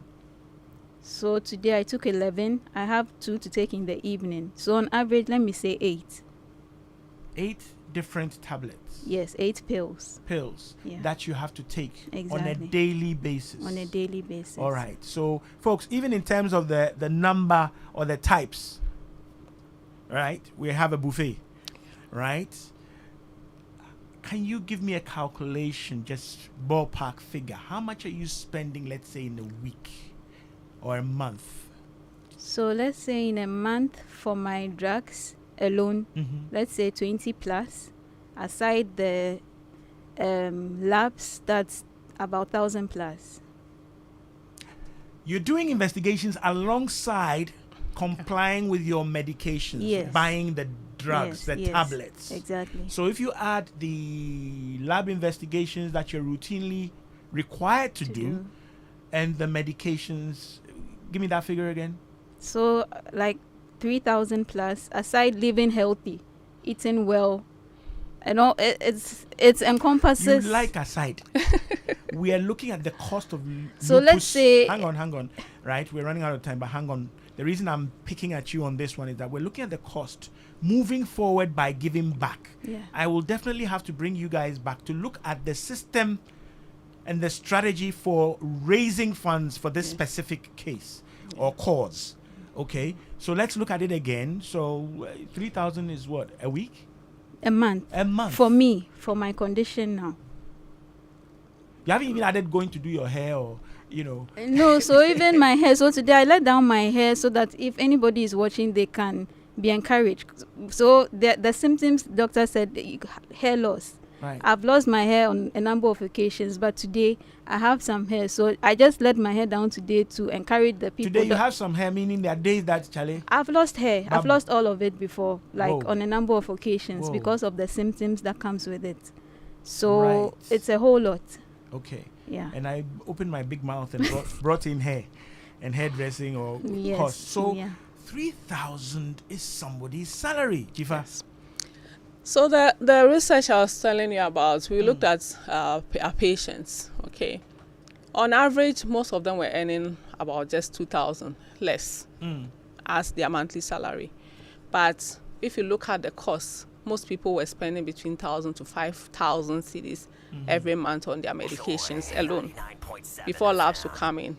Speaker 4: So today I took 11. I have 2 to take in the evening. So on average, let me say 8.
Speaker 1: 8 different tablets.
Speaker 4: Yes, 8 pills
Speaker 1: Pills
Speaker 4: Yeah.
Speaker 1: that you have to take on a
Speaker 4: Exactly.
Speaker 1: daily basis.
Speaker 4: on a daily basis.
Speaker 1: All right. So, folks, even in terms of the number or the types, right, we have a buffet, right? Can you give me a calculation, just ballpark figure? How much are you spending, let's say, in a week or a month?
Speaker 4: So let's say in a month for my drugs alone, let's say 20 plus. Aside the labs, that's about 1,000 plus.
Speaker 1: You're doing investigations alongside complying with your medications,
Speaker 4: Yes.
Speaker 1: buying the drugs,
Speaker 4: Yes,
Speaker 1: the
Speaker 4: yes,
Speaker 1: tablets.
Speaker 4: Exactly.
Speaker 1: So if you add the lab investigations that you're routinely required to do and the medications, give me that figure again.
Speaker 4: So like 3,000 plus, aside living healthy, eating well, and all, it's encompasses.
Speaker 1: You like aside. We are looking at the cost of
Speaker 4: So
Speaker 1: lupus.
Speaker 4: let's say-
Speaker 1: Hang on. Right? We're running out of time, but hang on. The reason I'm picking at you on this one is that we're looking at the cost moving forward by giving back.
Speaker 4: Yeah.
Speaker 1: I will definitely have to bring you guys back to look at the system and the strategy for raising funds for this specific case or cause. Okay, so let's look at it again. So 3,000 is what, a week?
Speaker 4: A month.
Speaker 1: A month.
Speaker 4: For me, for my condition now.
Speaker 1: You haven't even added going to do your hair or,
Speaker 4: No, so even my hair. So today I let down my hair so that if anybody is watching, they can be encouraged. So the symptoms, doctor said, hair loss.
Speaker 1: Right.
Speaker 4: I've lost my hair on a number of occasions, but today I have some hair. So I just let my hair down today to encourage the people.
Speaker 1: Today you have some hair, meaning there are days that, Charlie.
Speaker 4: I've lost hair. I've
Speaker 1: Bam.
Speaker 4: lost all of it before, like
Speaker 1: Whoa.
Speaker 4: on a number of occasions
Speaker 1: Whoa.
Speaker 4: because of the symptoms that comes with it. So
Speaker 1: Right.
Speaker 4: it's a whole lot.
Speaker 1: Okay.
Speaker 4: Yeah.
Speaker 1: And I opened my big mouth and brought in hair and hairdressing or
Speaker 4: Yes,
Speaker 1: cost. So
Speaker 4: yeah.
Speaker 1: 3,000 is somebody's salary, Jifa.
Speaker 3: So the research I was telling you about, we looked at our patients, okay. On average, most of them were earning about just 2,000 less as their monthly salary. But if you look at the costs, most people were spending between 1,000 to 5,000 cedis every month on their medications alone before labs will come in.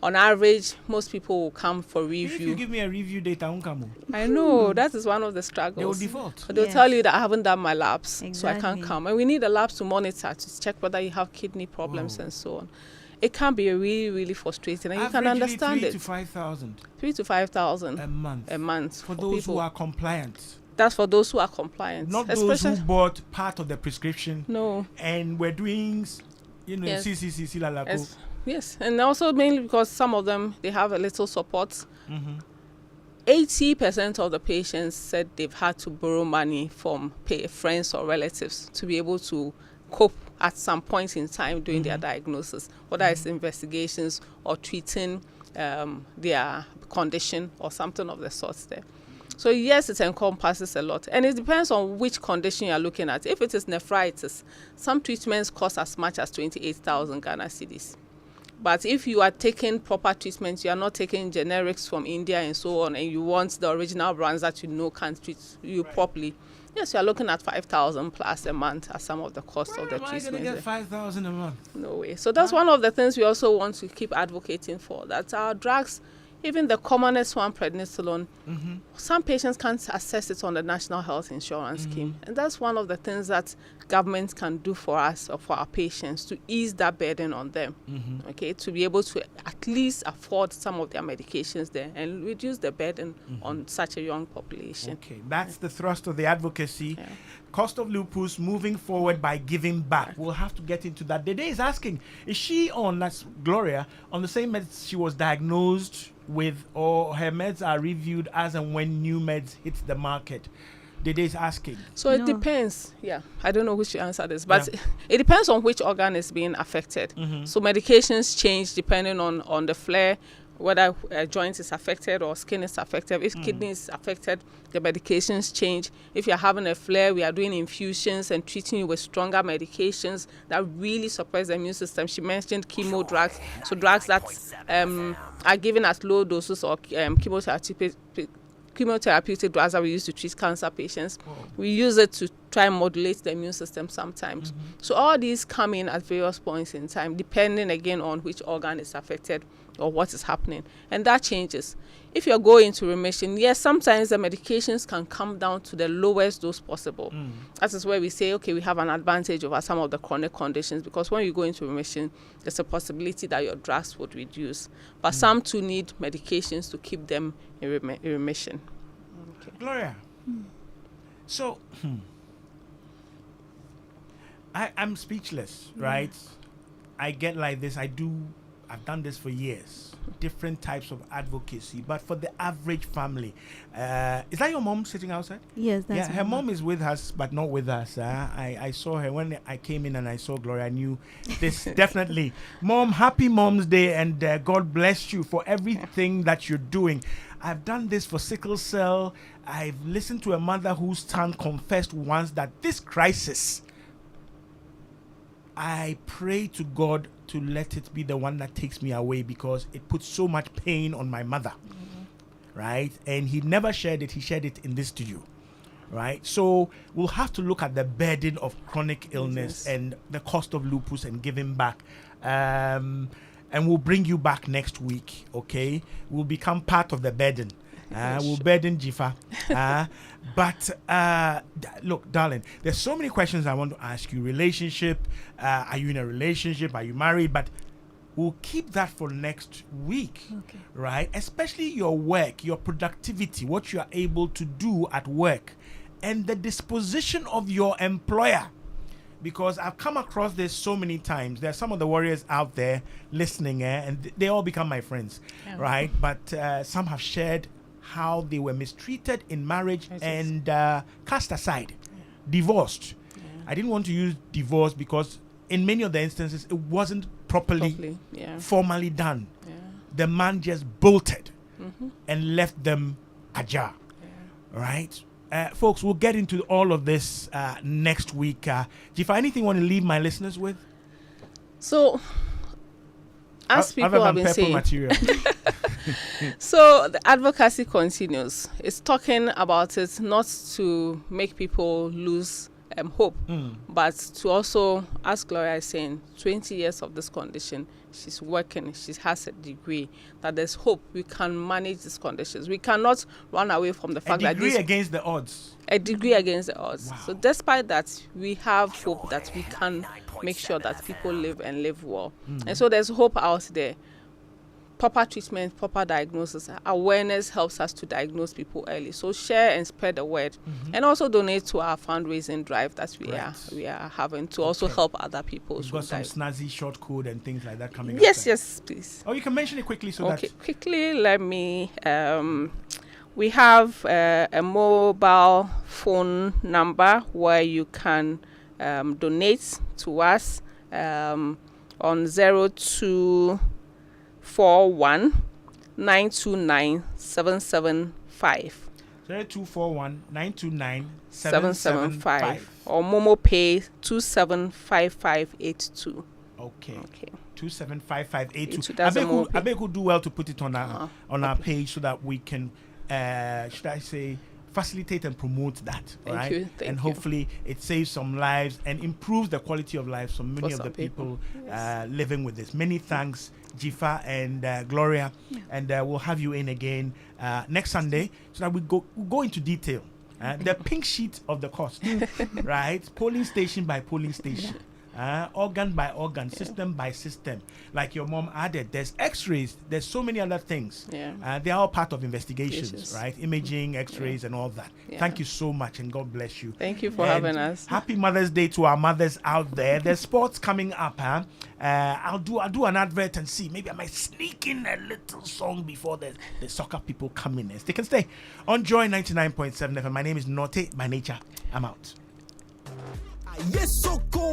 Speaker 3: On average, most people will come for review.
Speaker 1: If you give me a review data, I won't come.
Speaker 3: I know, that is one of the struggles.
Speaker 1: They will default.
Speaker 3: They'll
Speaker 4: Yes.
Speaker 3: tell you that I haven't done my labs, so I
Speaker 4: Exactly.
Speaker 3: can't come. And we need the labs to monitor, to check whether you have kidney problems and so on. It can be really, really frustrating, and you can
Speaker 1: Averagely
Speaker 3: understand
Speaker 1: 3
Speaker 3: it.
Speaker 1: to 5,000
Speaker 3: 3 to 5,000
Speaker 1: a month.
Speaker 3: a month
Speaker 1: For those
Speaker 3: people.
Speaker 1: who are compliant.
Speaker 3: That's for those who are compliant.
Speaker 1: Not those who bought part of the prescription
Speaker 3: No.
Speaker 1: and were doing,
Speaker 3: Yes.
Speaker 1: CCC, lalako.
Speaker 3: Yes, and also mainly because some of them, they have a little support. 80% of the patients said they've had to borrow money from friends or relatives to be able to cope at some point in time during their diagnosis, whether it's investigations or treating their condition or something of the sorts there. So yes, it encompasses a lot, and it depends on which condition you're looking at. If it is nephritis, some treatments cost as much as 28,000 Ghana cedis. But if you are taking proper treatments, you are not taking generics from India and so on, and you want the original brands that you know can treat you properly, yes, you are looking at 5,000 plus a month as some of the cost of the
Speaker 1: Am I going to
Speaker 3: treatment.
Speaker 1: get 5,000 a month?
Speaker 3: No way. So that's one of the things we also want to keep advocating for, that our drugs, even the commonest one, prednisolone, some patients can't access it on the National Health Insurance Scheme. And that's one of the things that government can do for us or for our patients to ease that burden on them, okay, to be able to at least afford some of their medications there and reduce the burden on such a young population.
Speaker 1: Okay, that's the thrust of the advocacy. Cost of lupus moving forward by giving back. We'll have to get into that. Dede is asking, is she on, that's Gloria, on the same meds she was diagnosed with, or her meds are reviewed as and when new meds hit the market? Dede is asking.
Speaker 3: So it
Speaker 4: No.
Speaker 3: depends. Yeah, I don't know which to answer this, but it depends on which organ is being affected. So medications change depending on the flare, whether a joint is affected or skin is affected. If kidney is affected, the medications change. If you're having a flare, we are doing infusions and treating you with stronger medications that really suppress the immune system. She mentioned chemo drugs, so drugs that are given at low doses, or chemotherapeutic drugs that we use to treat cancer patients. We use it to try and modulate the immune system sometimes. So all these come in at various points in time, depending again on which organ is affected or what is happening. And that changes. If you're going into remission, yes, sometimes the medications can come down to the lowest dose possible. That is where we say, okay, we have an advantage over some of the chronic conditions, because when you go into remission, there's a possibility that your drugs would reduce. But some too need medications to keep them in remission. Okay.
Speaker 1: Gloria, so I'm speechless, right? I get like this. I've done this for years, different types of advocacy. But for the average family, is that your mom sitting outside?
Speaker 4: Yes, that's
Speaker 1: Yeah, her
Speaker 4: my
Speaker 1: mom is with us, but not with us. I saw her when I came in and I saw Gloria. I knew this definitely. Mom, happy Mom's Day, and God bless you for everything that you're doing. I've done this for sickle cell. I've listened to a mother whose son confessed once that this crisis, I pray to God to let it be the one that takes me away, because it puts so much pain on my mother, right? And he never shared it. He shared it in this studio, right? So we'll have to look at the burden of chronic illness and the cost of lupus and giving back. And we'll bring you back next week, okay? We'll become part of the burden. We'll burden Jifa. But look, darling, there's so many questions I want to ask you. Relationship, are you in a relationship? Are you married? But we'll keep that for next week, right? Especially your work, your productivity, what you are able to do at work, and the disposition of your employer. Because I've come across this so many times. There are some of the warriors out there listening, and they all become my friends, right? But some have shared how they were mistreated in marriage and cast aside, divorced. I didn't want to use divorce because in many of the instances it wasn't properly formally done. The man just bolted and left them ajar, right? folks, we'll get into all of this next week. Jifa, anything you want to leave my listeners with?
Speaker 3: So, as people have been saying,
Speaker 1: material.
Speaker 3: so the advocacy continues. It's talking about it not to make people lose hope, but to also, as Gloria is saying, 20 years of this condition, she's working, she has a degree, that there's hope we can manage these conditions. We cannot run away from the fact that
Speaker 1: a degree against the odds.
Speaker 3: A degree against the odds.
Speaker 1: Wow.
Speaker 3: So despite that, we have hope that we can make sure that people live and live well. And so there's hope out there. Proper treatment, proper diagnosis, awareness helps us to diagnose people early. So share and spread the word, and also donate to our fundraising drive that we are having to also help other people.
Speaker 1: We've got some snazzy short code and things like that coming.
Speaker 3: Yes, please.
Speaker 1: Oh, you can mention it quickly
Speaker 3: Quickly, let me. We have a mobile phone number where you can donate to us on 0241 929 775.
Speaker 1: 0241 929 775.
Speaker 3: Or Momo Pay 275582.
Speaker 1: Okay. 275582.
Speaker 3: That's
Speaker 1: I beg you do well to put it on our page so that we can should I say facilitate and promote that.
Speaker 3: Thank you.
Speaker 1: And hopefully it saves some lives and improves the quality of life for many of the people living with this. Many thanks, Jifa and Gloria, and we'll have you in again next Sunday so that we go into detail. The pink sheet of the cost, right? Polling station by polling station. Organ by organ, system by system. Like your mom added, there's x-rays, there's so many other things. They're all part of investigations, right? Imaging, x-rays and all that. Thank you so much and God bless you.
Speaker 3: Thank you for having us.
Speaker 1: Happy Mother's Day to our mothers out there. There's sports coming up, I'll do an advert and see. Maybe I might sneak in a little song before the soccer people come in. They can stay on Joy 99.7 FM. My name is Nortey by nature. I'm out.
Speaker 5: Yes, so cool.